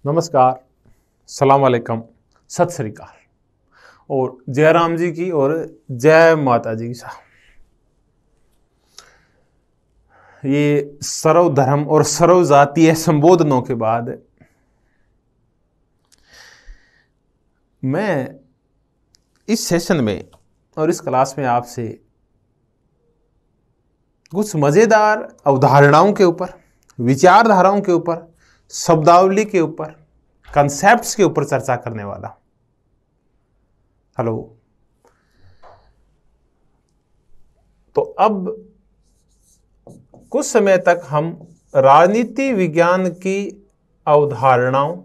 नमस्कार, सलाम अलैकुम, सत श्री अकाल और जय राम जी की और जय माता जी की साहब। ये सर्वधर्म और सर्वजातीय संबोधनों के बाद मैं इस सेशन में और इस क्लास में आपसे कुछ मजेदार अवधारणाओं के ऊपर, विचारधाराओं के ऊपर, शब्दावली के ऊपर, कॉन्सेप्ट्स के ऊपर चर्चा करने वाला। हेलो। तो अब कुछ समय तक हम राजनीति विज्ञान की अवधारणाओं,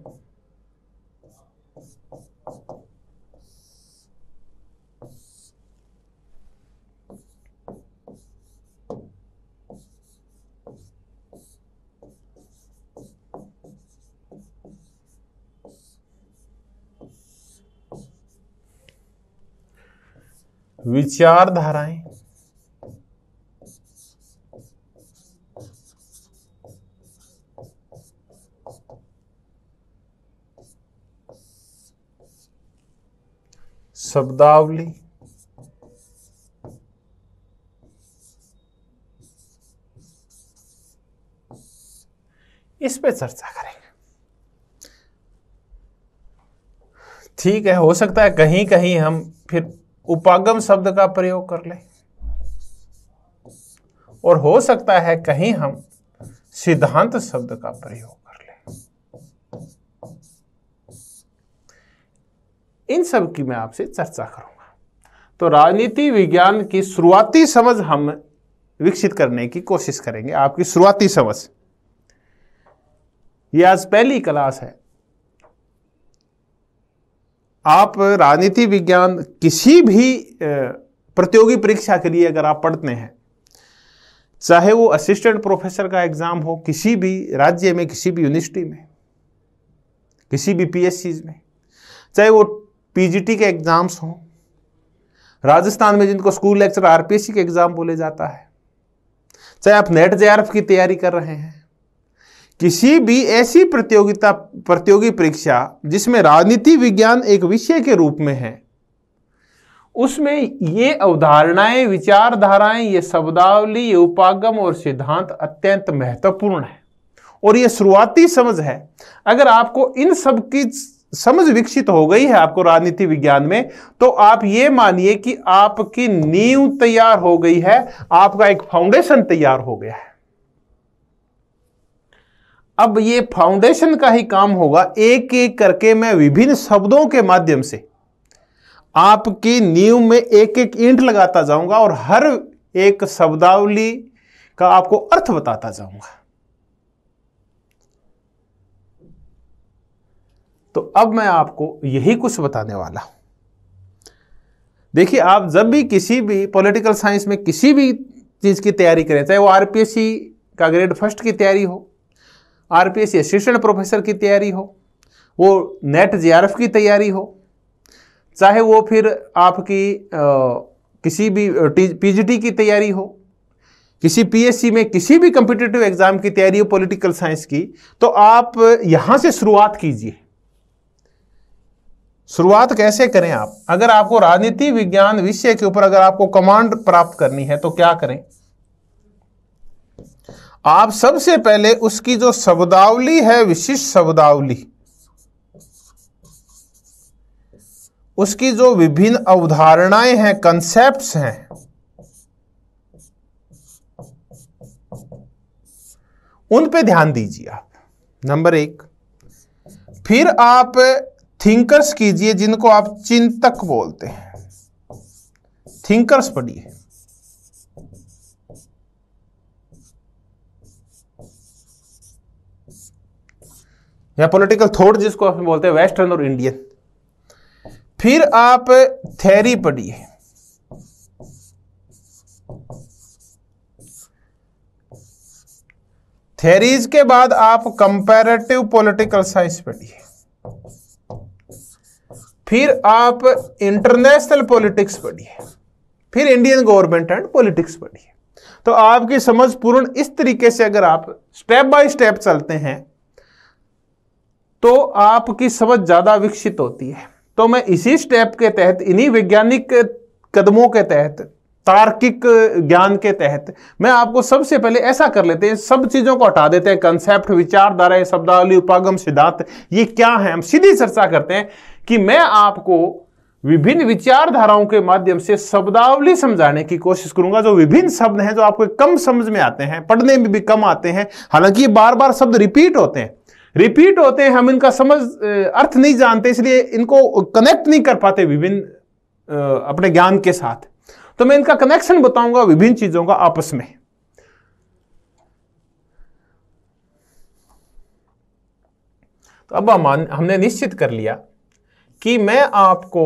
विचारधाराएं, शब्दावली, इस पे चर्चा करेंगे। ठीक है, हो सकता है कहीं कहीं हम फिर उपागम शब्द का प्रयोग कर लें और हो सकता है कहीं हम सिद्धांत शब्द का प्रयोग कर लें। इन सब की मैं आपसे चर्चा करूंगा। तो राजनीति विज्ञान की शुरुआती समझ हम विकसित करने की कोशिश करेंगे। आपकी शुरुआती समझ, ये आज पहली क्लास है। आप राजनीति विज्ञान किसी भी प्रतियोगी परीक्षा के लिए अगर आप पढ़ते हैं, चाहे वो असिस्टेंट प्रोफेसर का एग्जाम हो किसी भी राज्य में, किसी भी यूनिवर्सिटी में, किसी भी पीएससीज में, चाहे वो पीजीटी के एग्जाम्स हो, राजस्थान में जिनको स्कूल लेक्चर आरपीएससी के एग्जाम बोले जाता है, चाहे आप नेट जेआरएफ की तैयारी कर रहे हैं, किसी भी ऐसी प्रतियोगी परीक्षा जिसमें राजनीति विज्ञान एक विषय के रूप में है, उसमें ये अवधारणाएं, विचारधाराएं, ये शब्दावली, ये उपागम और सिद्धांत अत्यंत महत्वपूर्ण है और ये शुरुआती समझ है। अगर आपको इन सब की समझ विकसित हो गई है आपको राजनीति विज्ञान में, तो आप ये मानिए कि आपकी नींव तैयार हो गई है, आपका एक फाउंडेशन तैयार हो गया है। अब ये फाउंडेशन का ही काम होगा, एक एक करके मैं विभिन्न शब्दों के माध्यम से आपकी नींव में एक एक ईंट लगाता जाऊंगा और हर एक शब्दावली का आपको अर्थ बताता जाऊंगा। तो अब मैं आपको यही कुछ बताने वाला हूं। देखिए, आप जब भी किसी भी पॉलिटिकल साइंस में किसी भी चीज की तैयारी करें, चाहे वो आरपीएससी का ग्रेड फर्स्ट की तैयारी हो, आरपीएससी असिस्टेंट प्रोफेसर की तैयारी हो, वो नेट जेआरएफ की तैयारी हो, चाहे वो फिर आपकी किसी भी पीजीटी की तैयारी हो, किसी पीएससी में किसी भी कॉम्पिटिटिव एग्जाम की तैयारी हो पॉलिटिकल साइंस की, तो आप यहां से शुरुआत कीजिए। शुरुआत कैसे करें आप? अगर आपको राजनीति विज्ञान विषय के ऊपर अगर आपको कमांड प्राप्त करनी है तो क्या करें? आप सबसे पहले उसकी जो शब्दावली है, विशिष्ट शब्दावली, उसकी जो विभिन्न अवधारणाएं हैं, कॉन्सेप्ट्स हैं, उन पे ध्यान दीजिए आप, नंबर एक। फिर आप थिंकर्स कीजिए, जिनको आप चिंतक बोलते हैं, थिंकर्स पढ़िए। या पॉलिटिकल थॉट जिसको आप बोलते हैं, वेस्टर्न और इंडियन। फिर आप थ्योरी पढ़िए, थ्योरीज के बाद आप कंपैरेटिव पॉलिटिकल साइंस पढ़िए। फिर आप इंटरनेशनल पॉलिटिक्स पढ़िए, फिर इंडियन गवर्नमेंट एंड पॉलिटिक्स पढ़िए। तो आपकी समझ पूर्ण इस तरीके से अगर आप स्टेप बाय स्टेप चलते हैं तो आपकी समझ ज्यादा विकसित होती है। तो मैं इसी स्टेप के तहत, इन्हीं वैज्ञानिक कदमों के तहत, तार्किक ज्ञान के तहत मैं आपको सबसे पहले ऐसा कर लेते हैं, सब चीजों को हटा देते हैं, कंसेप्ट, विचारधारा, शब्दावली, उपागम, सिद्धांत, ये क्या है, हम सीधी चर्चा करते हैं कि मैं आपको विभिन्न विचारधाराओं के माध्यम से शब्दावली समझाने की कोशिश करूंगा। जो विभिन्न शब्द हैं जो आपको कम समझ में आते हैं, पढ़ने में भी कम आते हैं, हालांकि ये बार बार शब्द रिपीट होते हैं, हम इनका समझ अर्थ नहीं जानते, इसलिए इनको कनेक्ट नहीं कर पाते विभिन्न अपने ज्ञान के साथ। तो मैं इनका कनेक्शन बताऊंगा विभिन्न चीजों का आपस में। तो अब हमने निश्चित कर लिया कि मैं आपको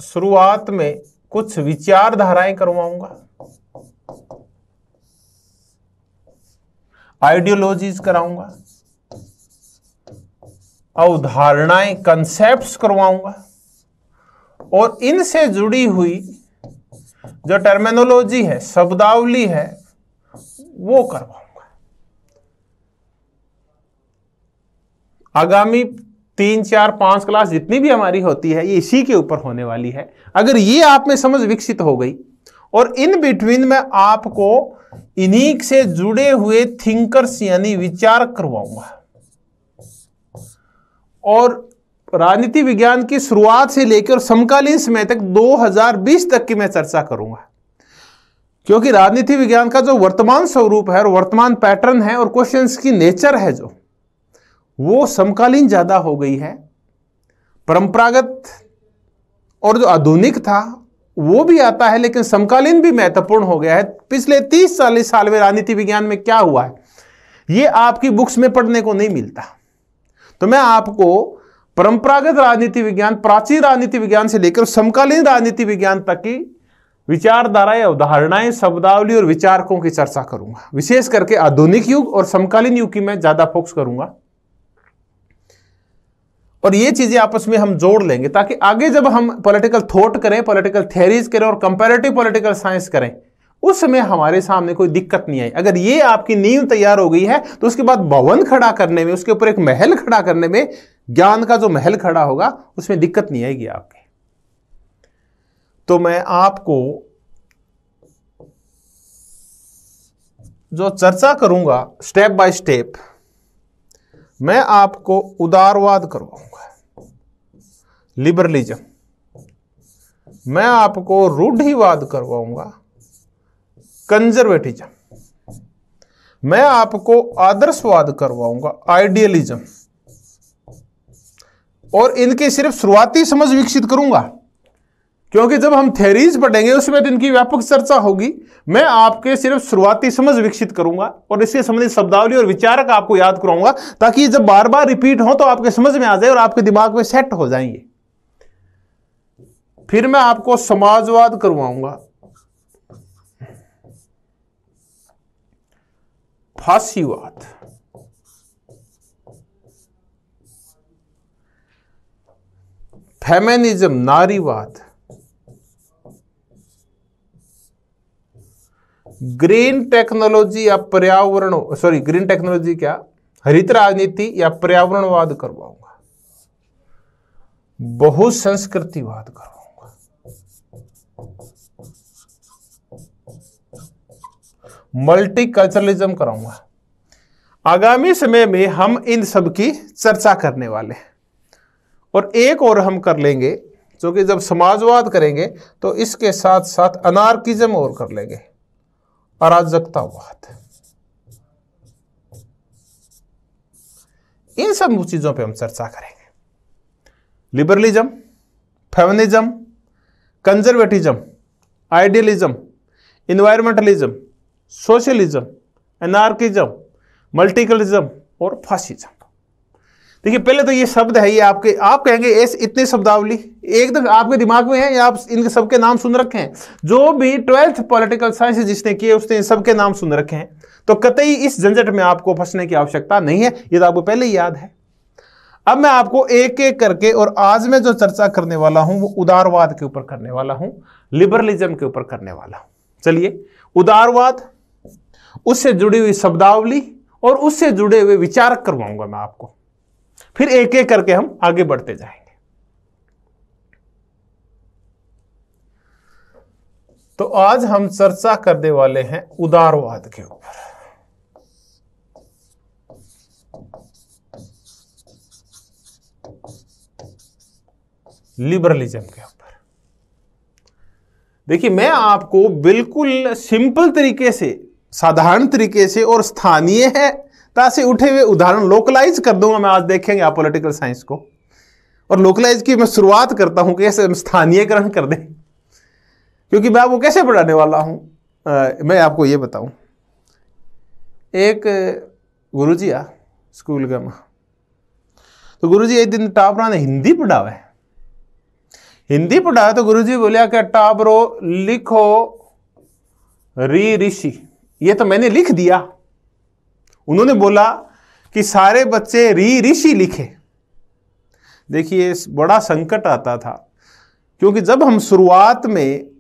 शुरुआत में कुछ विचारधाराएं करवाऊंगा, आइडियोलॉजीज कराऊंगा, अवधारणाएं, कंसेप्ट्स करवाऊंगा, और इनसे जुड़ी हुई जो टर्मिनोलॉजी है, शब्दावली है, वो करवाऊंगा। आगामी 3, 4, 5 क्लास जितनी भी हमारी होती है, ये इसी के ऊपर होने वाली है। अगर ये आप में समझ विकसित हो गई, और इन बिटवीन में आपको इन्हीं से जुड़े हुए थिंकर्स यानी विचार करवाऊंगा, और राजनीति विज्ञान की शुरुआत से लेकर समकालीन समय तक 2020 तक की मैं चर्चा करूंगा, क्योंकि राजनीति विज्ञान का जो वर्तमान स्वरूप है और वर्तमान पैटर्न है और क्वेश्चंस की नेचर है, जो वो समकालीन ज्यादा हो गई है। परंपरागत और जो आधुनिक था वो भी आता है, लेकिन समकालीन भी महत्वपूर्ण हो गया है। पिछले 30-40 साल में राजनीति विज्ञान में क्या हुआ है, ये आपकी बुक्स में पढ़ने को नहीं मिलता। तो मैं आपको परंपरागत राजनीति विज्ञान, प्राचीन राजनीति विज्ञान से लेकर समकालीन राजनीति विज्ञान तक की विचारधाराएं, अवधारणाएं, शब्दावली और विचारकों की चर्चा करूंगा। विशेष करके आधुनिक युग और समकालीन युग की मैं ज्यादा फोकस करूंगा, और ये चीजें आपस में हम जोड़ लेंगे, ताकि आगे जब हम पॉलिटिकल थॉट करें, पॉलिटिकल थ्योरीज करें और कंपैरेटिव पॉलिटिकल साइंस करें, उस समय हमारे सामने कोई दिक्कत नहीं आई। अगर ये आपकी नींव तैयार हो गई है, तो उसके बाद भवन खड़ा करने में, उसके ऊपर एक महल खड़ा करने में, ज्ञान का जो महल खड़ा होगा, उसमें दिक्कत नहीं आएगी आपके। तो मैं आपको जो चर्चा करूंगा स्टेप बाय स्टेप, मैं आपको उदारवाद करवाऊंगा, लिबरलिज्म, मैं आपको रूढ़िवाद करवाऊंगा, कंजर्वेटिज्म, मैं आपको आदर्शवाद करवाऊंगा, आइडियलिज्म, और इनकी सिर्फ शुरुआती समझ विकसित करूंगा, क्योंकि जब हम थ्योरीज पढ़ेंगे उसमें तो इनकी व्यापक चर्चा होगी। मैं आपके सिर्फ शुरुआती समझ विकसित करूंगा और इससे संबंधित शब्दावली और विचारक आपको याद कराऊंगा, ताकि जब बार बार रिपीट हो तो आपके समझ में आ जाए और आपके दिमाग में सेट हो जाएंगे। फिर मैं आपको समाजवाद करवाऊंगा, फासीवाद, फेमिनिज्म, नारीवाद, ग्रीन टेक्नोलॉजी या पर्यावरण, ग्रीन टेक्नोलॉजी क्या, हरित राजनीति या पर्यावरणवाद करवाऊंगा, बहुसंस्कृतिवाद करवाऊंगा, मल्टीकल्चरलिज्म कराऊंगा। आगामी समय में हम इन सब की चर्चा करने वाले हैं, और एक और हम कर लेंगे, क्योंकि जब समाजवाद करेंगे तो इसके साथ साथ अनार्किज्म और कर लेंगे, अराजकतावाद। इन सब चीजों पे हम चर्चा करेंगे। Liberalism, feminism, conservatism, idealism, environmentalism, socialism, anarchism, multiculturalism और फासिज्म। देखिए, पहले तो ये शब्द है, ये आप कहेंगे इतने शब्दावली एकदम आपके दिमाग में है, या आप इनके सबके नाम सुन रखे हैं? जो भी 12th पॉलिटिकल साइंस जिसने किए उसने सबके नाम सुन रखे हैं, तो कतई इस झंझट में आपको फंसने की आवश्यकता नहीं है, ये तो आपको पहले ही याद है। अब मैं आपको एक एक करके, और आज मैं जो चर्चा करने वाला हूं वो उदारवाद के ऊपर करने वाला हूं, लिबरलिज्म के ऊपर करने वाला हूं। चलिए, उदारवाद, उससे जुड़ी हुई शब्दावली और उससे जुड़े हुए विचारक करवाऊंगा मैं आपको। फिर एक एक करके हम आगे बढ़ते जाएंगे। तो आज हम चर्चा करने वाले हैं उदारवाद के ऊपर। लिबरलिज्म के ऊपर। देखिए, मैं आपको बिल्कुल सिंपल तरीके से, साधारण तरीके से और स्थानीयता से उठे हुए उदाहरण लोकलाइज कर दूंगा मैं। आज देखेंगे आप पॉलिटिकल साइंस को, और लोकलाइज की मैं शुरुआत करता हूं कि ऐसे स्थानीयकरण कर दें, क्योंकि मैं आपको कैसे पढ़ाने वाला हूं। मैं आपको ये बताऊं, एक गुरुजी आ स्कूल का, तो गुरुजी एक दिन टाबरा ने हिंदी पढ़ावा है। हिंदी पढ़ाया तो गुरुजी बोलिया कि टाबरो लिखो री ऋषि। ये तो मैंने लिख दिया। उन्होंने बोला कि सारे बच्चे री ऋषि लिखे। देखिए, बड़ा संकट आता था, क्योंकि जब हम शुरुआत में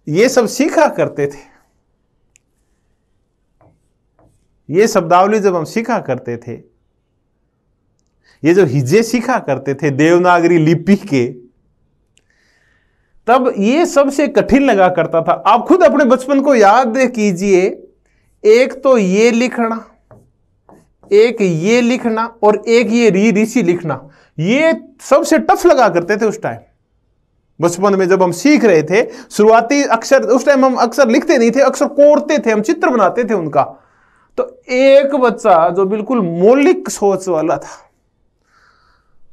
ये सब सीखा करते थे, ये शब्दावली जब हम सीखा करते थे, ये जो हिज्जे सीखा करते थे देवनागरी लिपि के, तब ये सबसे कठिन लगा करता था। आप खुद अपने बचपन को याद कीजिए, एक तो ये लिखना, एक ये लिखना और एक ये री ऋषि लिखना, ये सबसे टफ लगा करते थे उस टाइम। बचपन में जब हम सीख रहे थे, शुरुआती अक्षर उस टाइम हम अक्षर लिखते नहीं थे, अक्षर कोड़ते थे, हम चित्र बनाते थे उनका। तो एक बच्चा जो बिल्कुल मौलिक सोच वाला था,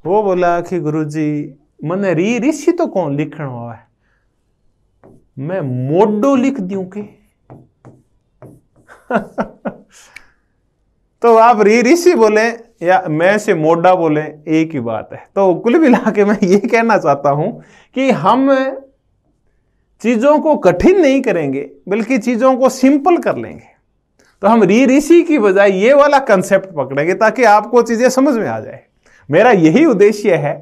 वो बोला कि गुरुजी मने री ऋषि तो कौन लिखना हुआ है, मैं मोडो लिख दूं के। तो आप री ऋषि बोले या मैं से मोडा बोले, एक ही बात है। तो कुल मिला के मैं ये कहना चाहता हूं कि हम चीजों को कठिन नहीं करेंगे, बल्कि चीजों को सिंपल कर लेंगे। तो हम री ऋषि की बजाय ये वाला कंसेप्ट पकड़ेंगे, ताकि आपको चीजें समझ में आ जाए। मेरा यही उद्देश्य है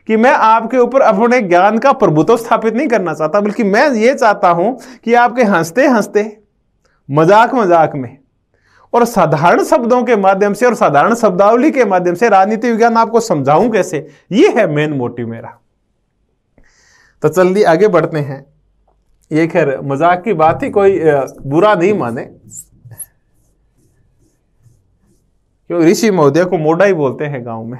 कि मैं आपके ऊपर अपने ज्ञान का प्रभुत्व स्थापित नहीं करना चाहता, बल्कि मैं ये चाहता हूं कि आपके हंसते हंसते, मजाक मजाक में और साधारण शब्दों के माध्यम से और साधारण शब्दावली के माध्यम से राजनीति विज्ञान आपको समझाऊं कैसे। ये है मेन मोटिव मेरा। तो जल्दी आगे बढ़ते हैं। ये खैर मजाक की बात ही, कोई बुरा नहीं माने, क्योंकि ऋषि महोदय को मोडा ही बोलते हैं गांव में।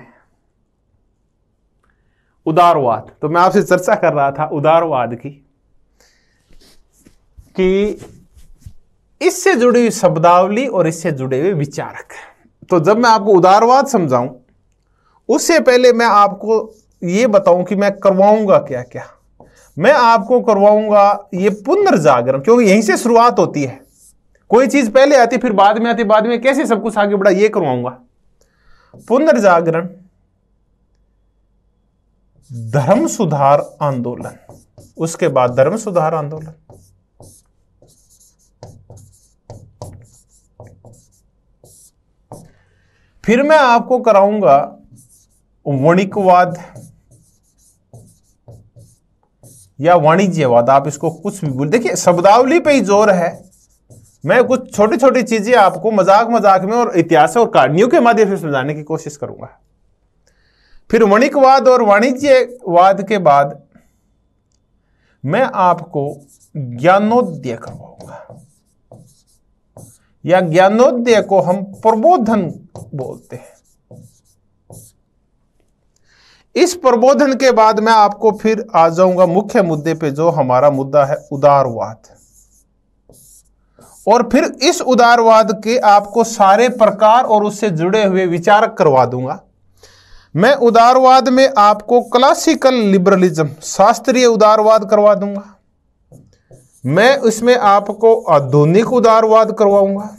उदारवाद, तो मैं आपसे चर्चा कर रहा था उदारवाद की, कि इससे जुड़ी हुई शब्दावली और इससे जुड़े हुए विचारक। तो जब मैं आपको उदारवाद समझाऊं, उससे पहले मैं आपको ये बताऊं कि मैं करवाऊंगा क्या क्या। मैं आपको करवाऊंगा ये पुनर्जागरण, क्योंकि यहीं से शुरुआत होती है। कोई चीज पहले आती फिर बाद में आती, बाद में कैसे सब कुछ आगे बढ़ा, ये करवाऊंगा। पुनर्जागरण, धर्म सुधार आंदोलन, उसके बाद धर्म सुधार आंदोलन, फिर मैं आपको कराऊंगा वणिकवाद या वाणिज्यवाद, आप इसको कुछ भी बोल। देखिए, शब्दावली पे ही जोर है। मैं कुछ छोटी छोटी चीजें आपको मजाक मजाक में और इतिहास और कहानियों के माध्यम से समझाने की कोशिश करूंगा। फिर वणिकवाद और वाणिज्यवाद के बाद मैं आपको ज्ञानोदय करवाऊंगा, या ज्ञानोदय को हम प्रबोधन बोलते हैं। इस प्रबोधन के बाद मैं आपको फिर आ जाऊंगा मुख्य मुद्दे पे, जो हमारा मुद्दा है उदारवाद। और फिर इस उदारवाद के आपको सारे प्रकार और उससे जुड़े हुए विचारक करवा दूंगा। मैं उदारवाद में आपको क्लासिकल लिबरलिज्म, शास्त्रीय उदारवाद करवा दूंगा। मैं इसमें आपको आधुनिक उदारवाद करवाऊंगा,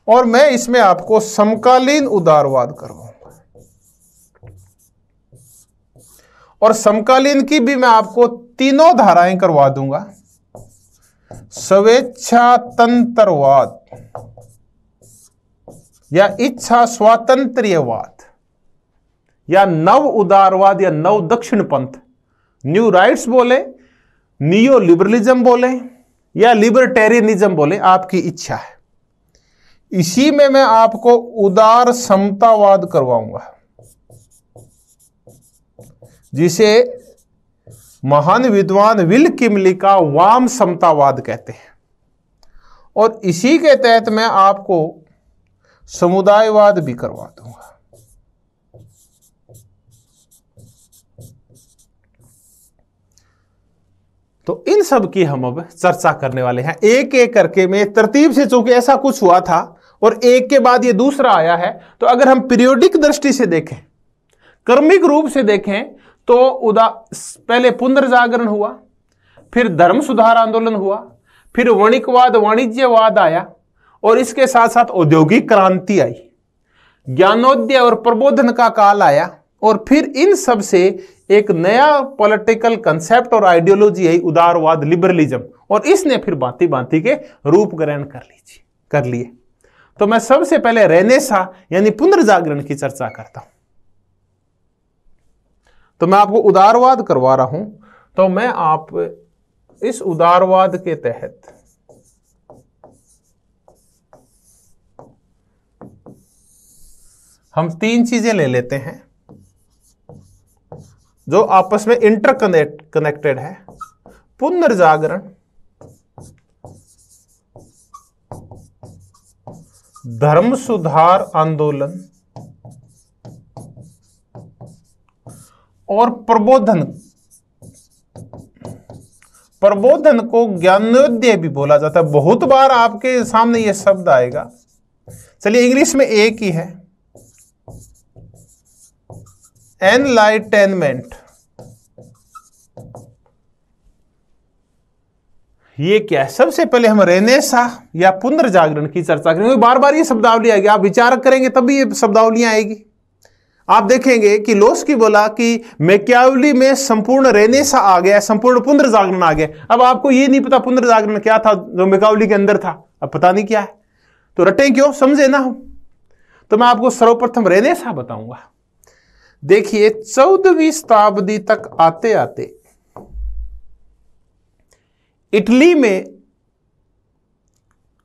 और मैं इसमें आपको समकालीन उदारवाद करवाऊंगा। और समकालीन की भी मैं आपको तीनों धाराएं करवा दूंगा। स्वेच्छातंत्रवाद या इच्छा स्वातंत्र्यवाद या नव उदारवाद या नव दक्षिण पंथ, न्यू राइट्स बोले, नियो लिबरलिज्म बोले या लिबर्टेरियनिज्म बोले, आपकी इच्छा है। इसी में मैं आपको उदार समतावाद करवाऊंगा, जिसे महान विद्वान विल किमली का वाम समतावाद कहते हैं। और इसी के तहत मैं आपको समुदायवाद भी करवा दूंगा। तो इन सब की हम अब चर्चा करने वाले हैं, एक एक करके। मैं तरतीब से, चूंकि ऐसा कुछ हुआ था और एक के बाद ये दूसरा आया है, तो अगर हम पीरियोडिक दृष्टि से देखें, क्रमिक रूप से देखें, तो पहले पुनर्जागरण हुआ, फिर धर्म सुधार आंदोलन हुआ, फिर वणिकवाद वाणिज्यवाद आया, और इसके साथ साथ औद्योगिक क्रांति आई, ज्ञानोदय और प्रबोधन का काल आया, और फिर इन सब से एक नया पॉलिटिकल कंसेप्ट और आइडियोलॉजी आई, उदारवाद, लिबरलिज्म, और इसने फिर भांति भांति के रूप ग्रहण कर लिए। तो मैं सबसे पहले रेनेसा यानी पुनर्जागरण की चर्चा करता हूं। तो मैं आपको उदारवाद करवा रहा हूं, तो मैं आप इस उदारवाद के तहत हम तीन चीजें ले लेते हैं जो आपस में इंटरकनेक्टेड है। पुनर्जागरण, धर्म सुधार आंदोलन और प्रबोधन। प्रबोधन को ज्ञानोदय भी बोला जाता है। बहुत बार आपके सामने यह शब्द आएगा। चलिए, इंग्लिश में एक ही है, एनलाइटेनमेंट। ये क्या है? सबसे पहले हम रेनेसा या पुनर्जागरण की चर्चा करेंगे। बार बार ये शब्दावली आएगी, आप विचार करेंगे तभी ये शब्दावलियां आएगी। आप देखेंगे कि लोस्की बोला कि मैकियावेली में संपूर्ण रेनेसा आ गया, संपूर्ण पुनर्जागरण आ गया। अब आपको ये नहीं पता पुनर्जागरण क्या था जो मैकियावेली के अंदर था, अब पता नहीं क्या है, तो रटे क्यों, समझे ना हम। तो मैं आपको सर्वप्रथम रेनेसा बताऊंगा। देखिए, 14वीं शताब्दी तक आते आते इटली में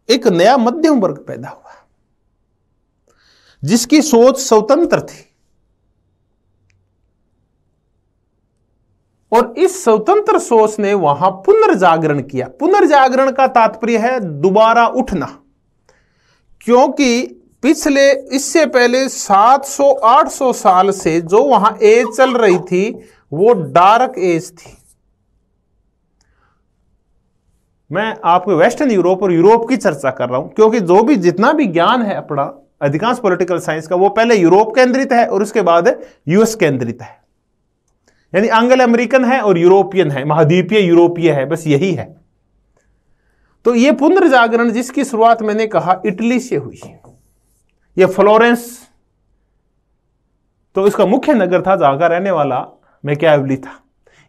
एक नया मध्यम वर्ग पैदा हुआ जिसकी सोच स्वतंत्र थी, और इस स्वतंत्र सोच ने वहां पुनर्जागरण किया। पुनर्जागरण का तात्पर्य है दोबारा उठना, क्योंकि पिछले, इससे पहले 700-800 साल से जो वहां एज चल रही थी वो डार्क एज थी। मैं आपको वेस्टर्न यूरोप और यूरोप की चर्चा कर रहा हूं, क्योंकि जो भी जितना भी ज्ञान है अपना अधिकांश पॉलिटिकल साइंस का, वो पहले यूरोप केंद्रित है और उसके बाद यूएस केंद्रित है। यानी एंग्लो अमेरिकन है और यूरोपियन है, महाद्वीपीय यूरोपीय है, बस यही है। तो ये पुनर्जागरण जिसकी शुरुआत मैंने कहा इटली से हुई, ये फ्लोरेंस तो इसका मुख्य नगर था जहां का रहने वाला मैकियावेली था।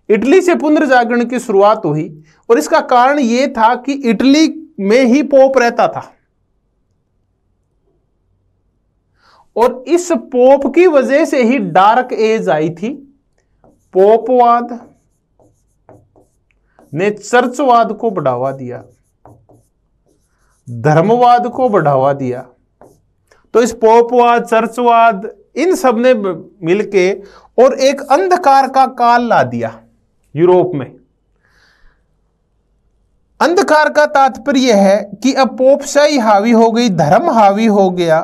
इटली से पुनर्जागरण की शुरुआत हुई, और इसका कारण यह था कि इटली में ही पोप रहता था, और इस पोप की वजह से ही डार्क एज आई थी। पोपवाद ने चर्चवाद को बढ़ावा दिया, धर्मवाद को बढ़ावा दिया। तो इस पोपवाद, चर्चवाद, इन सब ने मिलके और एक अंधकार का काल ला दिया यूरोप में। अंधकार का तात्पर्य है कि अब पोपशाही हावी हो गई, धर्म हावी हो गया,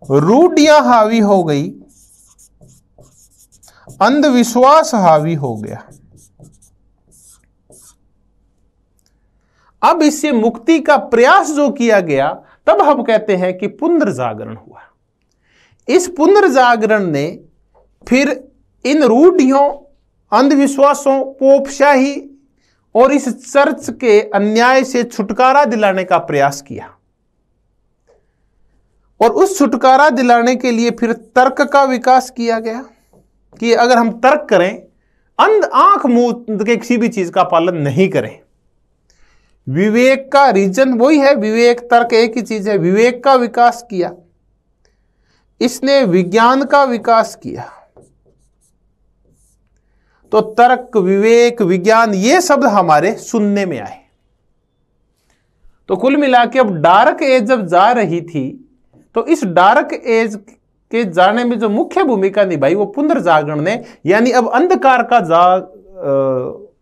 रूढ़ियां हावी हो गई, अंधविश्वास हावी हो गया। अब इससे मुक्ति का प्रयास जो किया गया, तब हम कहते हैं कि पुनर्जागरण हुआ। इस पुनर्जागरण ने फिर इन रूढ़ियों, अंधविश्वासों, पोपशाही और इस चर्च के अन्याय से छुटकारा दिलाने का प्रयास किया, और उस छुटकारा दिलाने के लिए फिर तर्क का विकास किया गया कि अगर हम तर्क करें, आंख मुंह के किसी भी चीज का पालन नहीं करें, विवेक का रीजन वही है, विवेक तर्क एक ही चीज है, विवेक का विकास किया। इसने विज्ञान का विकास किया। तो तर्क, विवेक, विज्ञान, ये शब्द हमारे सुनने में आए। तो कुल मिला के अब डार्क एज जब जा रही थी तो इस डार्क एज के जाने में जो मुख्य भूमिका निभाई वो पुनर्जागरण ने, यानी अब अंधकार का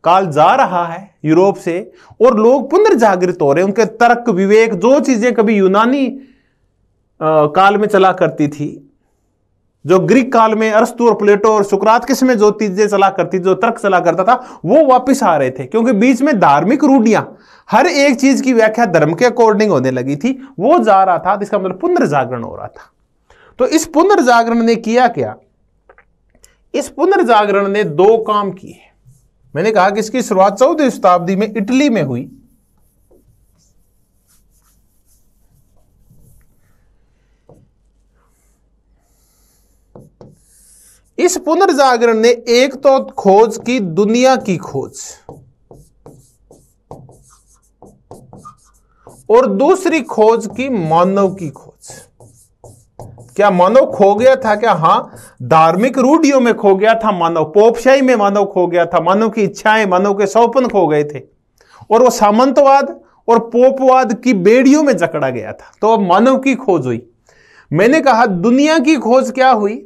काल जा रहा है यूरोप से और लोग पुनर्जागृत हो रहे हैं। उनके तर्क विवेक, जो चीजें कभी यूनानी काल में चला करती थी, जो ग्रीक काल में अरस्तु और प्लेटो और सुकरात के समय जो चीजें चला करती, जो तर्क चला करता था, वो वापस आ रहे थे, क्योंकि बीच में धार्मिक रूढ़ियां, हर एक चीज की व्याख्या धर्म के अकॉर्डिंग होने लगी थी, वो जा रहा था। इसका मतलब पुनर्जागरण हो रहा था। तो इस पुनर्जागरण ने किया क्या? इस पुनर्जागरण ने दो काम किए। मैंने कहा कि इसकी शुरुआत 14वीं शताब्दी में इटली में हुई। इस पुनर्जागरण ने एक तो खोज की दुनिया की खोज, और दूसरी खोज की मानव की खोज। क्या मानव खो गया था? क्या? हां, धार्मिक रूढ़ियों में खो गया था मानव, पोपशाही में मानव खो गया था, मानव की इच्छाएं, मानव के सौपन खो गए थे, और वो सामंतवाद और पोपवाद की बेड़ियों में जकड़ा गया था। तो अब मानव की खोज हुई। मैंने कहा दुनिया की खोज क्या हुई?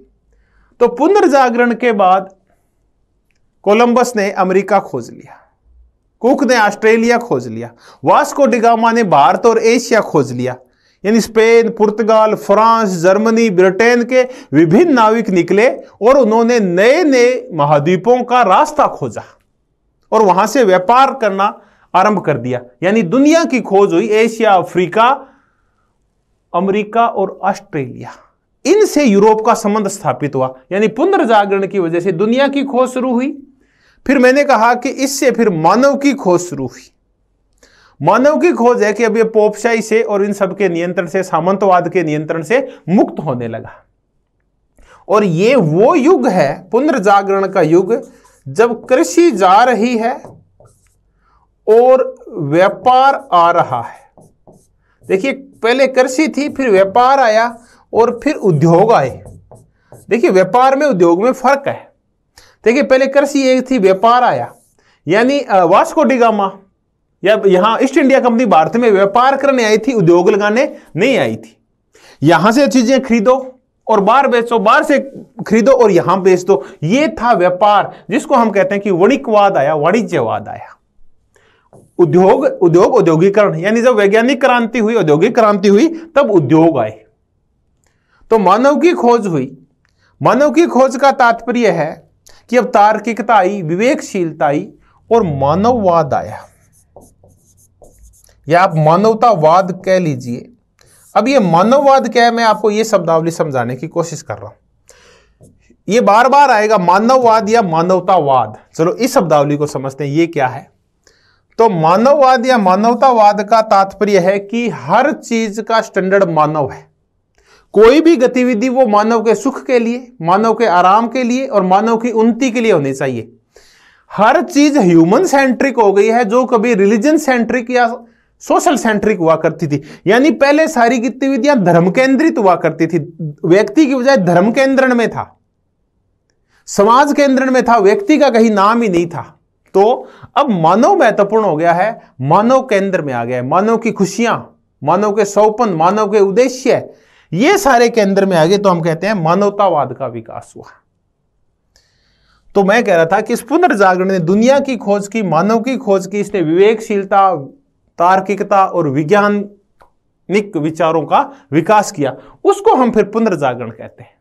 तो पुनर्जागरण के बाद कोलंबस ने अमेरिका खोज लिया, कुक ने ऑस्ट्रेलिया खोज लिया, वास्को डी गामा ने भारत और एशिया खोज लिया, यानी स्पेन, पुर्तगाल, फ्रांस, जर्मनी, ब्रिटेन के विभिन्न नाविक निकले और उन्होंने नए नए महाद्वीपों का रास्ता खोजा और वहां से व्यापार करना आरंभ कर दिया। यानी दुनिया की खोज हुई। एशिया, अफ्रीका, अमेरिका और ऑस्ट्रेलिया, इनसे यूरोप का संबंध स्थापित हुआ। यानी पुनर्जागरण की वजह से दुनिया की खोज शुरू हुई। फिर मैंने कहा कि इससे फिर मानव की खोज शुरू हुई। मानव की खोज है कि अब ये पोपशाही से और इन सब के नियंत्रण से, सामंतवाद के नियंत्रण से मुक्त होने लगा। और ये वो युग है, पुनर्जागरण का युग, जब कृषि जा रही है और व्यापार आ रहा है। देखिए, पहले कृषि थी, फिर व्यापार आया और फिर उद्योग आए। देखिए, व्यापार में उद्योग में फर्क है। देखिए, पहले कृषि एक थी, व्यापार आया, यानी वास्को डी गामा या यहां ईस्ट इंडिया कंपनी भारत में व्यापार करने आई थी, उद्योग लगाने नहीं आई थी। यहां से चीजें खरीदो और बाहर बेचो, बाहर से खरीदो और यहां बेच दो, ये था व्यापार, जिसको हम कहते हैं कि वणिकवाद आया, वाणिज्यवाद आया। उद्योग औद्योगिकरण, यानी जब वैज्ञानिक क्रांति हुई, औद्योगिक क्रांति हुई, तब उद्योग आए। तो मानव की खोज हुई। मानव की खोज का तात्पर्य है कि अब तार्किकता आई, विवेकशीलता आई और मानववाद आया, या आप मानवतावाद कह लीजिए। अब ये मानववाद क्या है, मैं आपको ये शब्दावली समझाने की कोशिश कर रहा हूं। ये बार बार आएगा, मानववाद या मानवतावाद। चलो इस शब्दावली को समझते हैं, ये क्या है। तो मानववाद या मानवतावाद का तात्पर्य है कि हर चीज का स्टैंडर्ड मानव है। कोई भी गतिविधि वो मानव के सुख के लिए, मानव के आराम के लिए और मानव की उन्नति के लिए होनी चाहिए। हर चीज ह्यूमन सेंट्रिक हो गई है, जो कभी रिलीजन सेंट्रिक या सोशल सेंट्रिक हुआ करती थी। यानी पहले सारी गतिविधियां धर्म केंद्रित हुआ करती थी, व्यक्ति की बजाय धर्म केंद्रण में था, समाज केंद्रण में था, व्यक्ति का कहीं नाम ही नहीं था। तो अब मानव महत्वपूर्ण हो गया है, मानव केंद्र में आ गया है। मानव की खुशियां, मानव के सौपन, मानव के उद्देश्य, ये सारे केंद्र में आ गए। तो हम कहते हैं मानवतावाद का विकास हुआ। तो मैं कह रहा था कि इस पुनर्जागरण ने दुनिया की खोज की, मानव की खोज की, इसने विवेकशीलता, तार्किकता और वैज्ञानिक विचारों का विकास किया। उसको हम फिर पुनर्जागरण कहते हैं।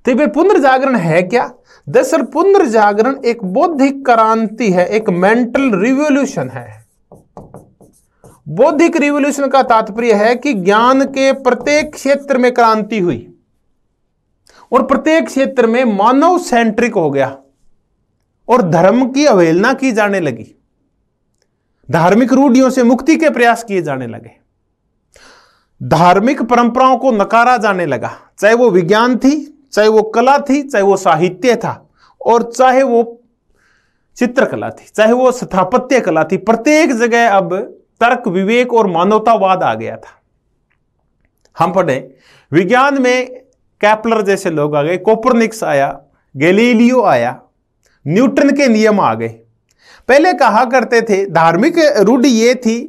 तो फिर पुनर्जागरण है क्या? दरअसल पुनर्जागरण एक बौद्धिक क्रांति है, एक मेंटल रिवॉल्यूशन है। बौद्धिक रिवॉल्यूशन का तात्पर्य है कि ज्ञान के प्रत्येक क्षेत्र में क्रांति हुई और प्रत्येक क्षेत्र में मानव सेंट्रिक हो गया और धर्म की अवहेलना की जाने लगी, धार्मिक रूढ़ियों से मुक्ति के प्रयास किए जाने लगे, धार्मिक परंपराओं को नकारा जाने लगा, चाहे वो विज्ञान थी, चाहे वो कला थी, चाहे वो साहित्य था, और चाहे वो चित्रकला थी, चाहे वो स्थापत्य कला थी। प्रत्येक जगह अब तर्क, विवेक और मानवतावाद आ गया था। हम पढ़े विज्ञान में कैप्लर जैसे लोग आ गए, कोपरनिकस आया, गैलीलियो आया, न्यूटन के नियम आ गए। पहले कहा करते थे, धार्मिक रूढ़ि ये थी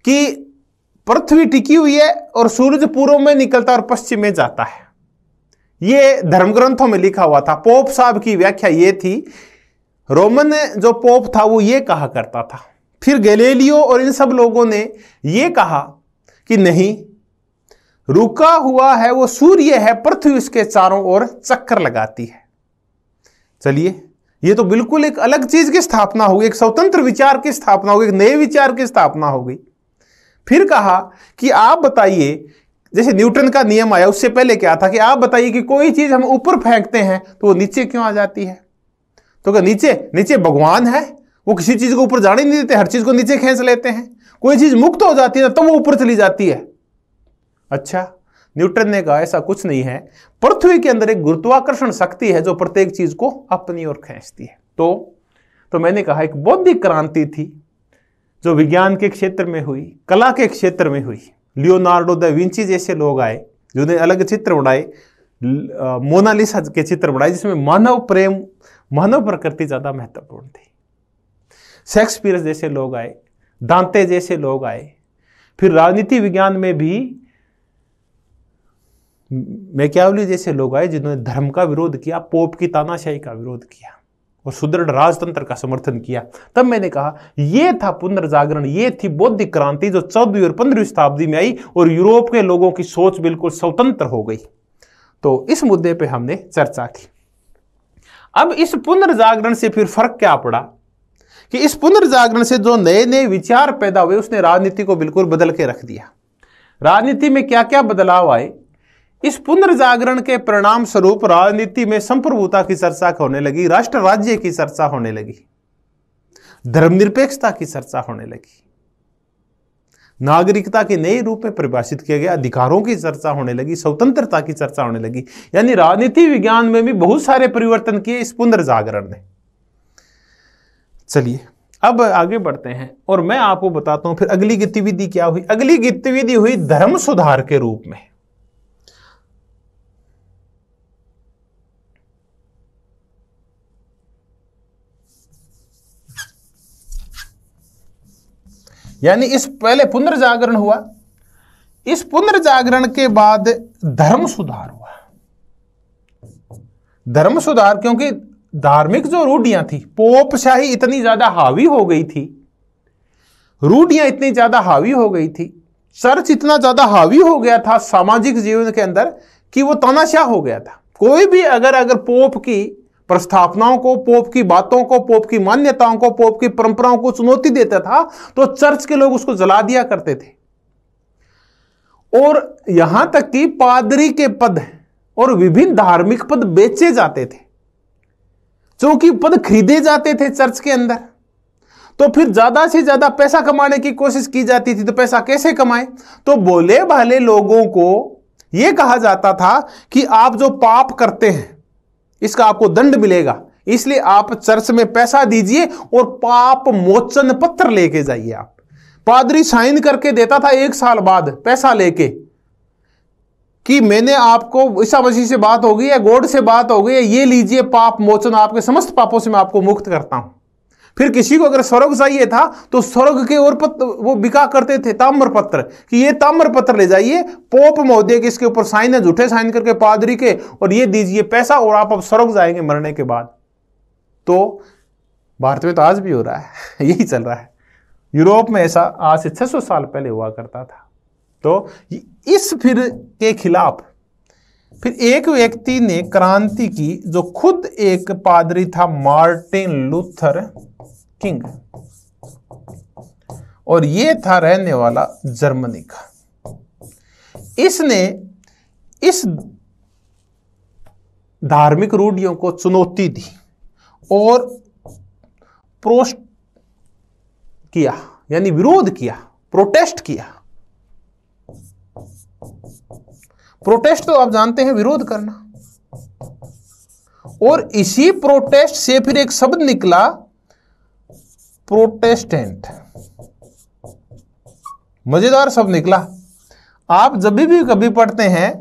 कि पृथ्वी टिकी हुई है और सूरज पूर्व में निकलता और पश्चिम में जाता है। ये धर्म ग्रंथों में लिखा हुआ था। पोप साहब की व्याख्या ये थी, रोमन जो पोप था वो ये कहा करता था। फिर गैलीलियो और इन सब लोगों ने ये कहा कि नहीं, रुका हुआ है वो सूर्य है, पृथ्वी उसके चारों ओर चक्कर लगाती है। चलिए, ये तो बिल्कुल एक अलग चीज की स्थापना होगी, एक स्वतंत्र विचार की स्थापना होगी, एक नए विचार की स्थापना होगी। फिर कहा कि आप बताइए, जैसे न्यूटन का नियम आया उससे पहले क्या था कि आप बताइए कि कोई चीज हम ऊपर फेंकते हैं तो वो नीचे क्यों आ जाती है? तो क्या नीचे नीचे भगवान है, वो किसी चीज को ऊपर जाने नहीं देते, हर चीज को नीचे खींच लेते हैं। कोई चीज मुक्त हो जाती है तो वो ऊपर चली जाती है। अच्छा, न्यूटन ने कहा ऐसा कुछ नहीं है, पृथ्वी के अंदर एक गुरुत्वाकर्षण शक्ति है जो प्रत्येक चीज को अपनी ओर खींचती है। तो मैंने कहा एक बौद्धिक क्रांति थी जो विज्ञान के क्षेत्र में हुई, कला के क्षेत्र में हुई। लियोनार्डो दा विंची जैसे लोग आए जिन्होंने अलग चित्र बनाए, मोनालिसा के चित्र बनाए जिसमें मानव प्रेम, मानव प्रकृति ज्यादा महत्वपूर्ण थी। शेक्सपियर जैसे लोग आए, दांते जैसे लोग आए। फिर राजनीति विज्ञान में भी मैकियावेली जैसे लोग आए जिन्होंने धर्म का विरोध किया, पोप की तानाशाही का विरोध किया और सुदृढ़ राजतंत्र का समर्थन किया। तब मैंने कहा यह था पुनर्जागरण, ये थी बौद्धिक क्रांति जो 14वीं और 15वीं शताब्दी में आई और यूरोप के लोगों की सोच बिल्कुल स्वतंत्र हो गई। तो इस मुद्दे पे हमने चर्चा की। अब इस पुनर्जागरण से फिर फर्क क्या पड़ा कि इस पुनर्जागरण से जो नए नए विचार पैदा हुए उसने राजनीति को बिल्कुल बदल के रख दिया। राजनीति में क्या क्या बदलाव आए, इस पुनर्जागरण के परिणाम स्वरूप राजनीति में संप्रभुता की चर्चा होने लगी, राष्ट्र राज्य की चर्चा होने लगी, धर्मनिरपेक्षता की चर्चा होने लगी, नागरिकता के नए रूप में परिभाषित किया गया, अधिकारों की चर्चा होने लगी, स्वतंत्रता की चर्चा होने लगी। यानी राजनीति विज्ञान में भी बहुत सारे परिवर्तन किए इस पुनर्जागरण ने। चलिए अब आगे बढ़ते हैं और मैं आपको बताता हूं फिर अगली गतिविधि क्या हुई। अगली गतिविधि हुई धर्म सुधार के रूप में। यानी इस पहले पुनर्जागरण हुआ, इस पुनर्जागरण के बाद धर्म सुधार हुआ। धर्म सुधार क्योंकि धार्मिक जो रूढ़ियां थी, पोपशाही इतनी ज्यादा हावी हो गई थी, रूढ़ियां इतनी ज्यादा हावी हो गई थी, चर्च इतना ज्यादा हावी हो गया था सामाजिक जीवन के अंदर कि वो तानाशाह हो गया था। कोई भी अगर पोप की प्रस्थापनाओं को, पोप की बातों को, पोप की मान्यताओं को, पोप की परंपराओं को चुनौती देता था तो चर्च के लोग उसको जला दिया करते थे। और यहां तक कि पादरी के पद और विभिन्न धार्मिक पद बेचे जाते थे, क्योंकि पद खरीदे जाते थे चर्च के अंदर। तो फिर ज्यादा से ज्यादा पैसा कमाने की कोशिश की जाती थी। तो पैसा कैसे कमाए? तो भोले भाले लोगों को यह कहा जाता था कि आप जो पाप करते हैं इसका आपको दंड मिलेगा, इसलिए आप चर्च में पैसा दीजिए और पाप मोचन पत्र लेके जाइए। आप पादरी साइन करके देता था 1 साल बाद पैसा लेके कि मैंने आपको ईसा मसीह से बात हो गई है, गॉड से बात हो गई है, ये लीजिए पाप मोचन, आपके समस्त पापों से मैं आपको मुक्त करता हूं। फिर किसी को अगर स्वर्ग चाहिए था तो स्वर्ग के और पत्र वो बिका करते थे, ताम्र पत्र, कि ये ताम्र पत्र ले जाइए, पोप महोदय के इसके ऊपर साइन है, झूठे साइन करके पादरी के, और ये दीजिए पैसा और आप अब स्वर्ग जाएंगे मरने के बाद। तो भारत में तो आज भी हो रहा है, यही चल रहा है। यूरोप में ऐसा आज से 600 साल पहले हुआ करता था। तो इस फिर के खिलाफ फिर एक व्यक्ति ने क्रांति की जो खुद एक पादरी था, मार्टिन लूथर किंग, और ये था रहने वाला जर्मनी का। इसने इस धार्मिक रूढ़ियों को चुनौती दी और प्रोस्ट किया, यानी विरोध किया, प्रोटेस्ट किया। प्रोटेस्ट तो आप जानते हैं विरोध करना। और इसी प्रोटेस्ट से फिर एक शब्द निकला, प्रोटेस्टेंट। मजेदार शब्द निकला। आप जब भी कभी पढ़ते हैं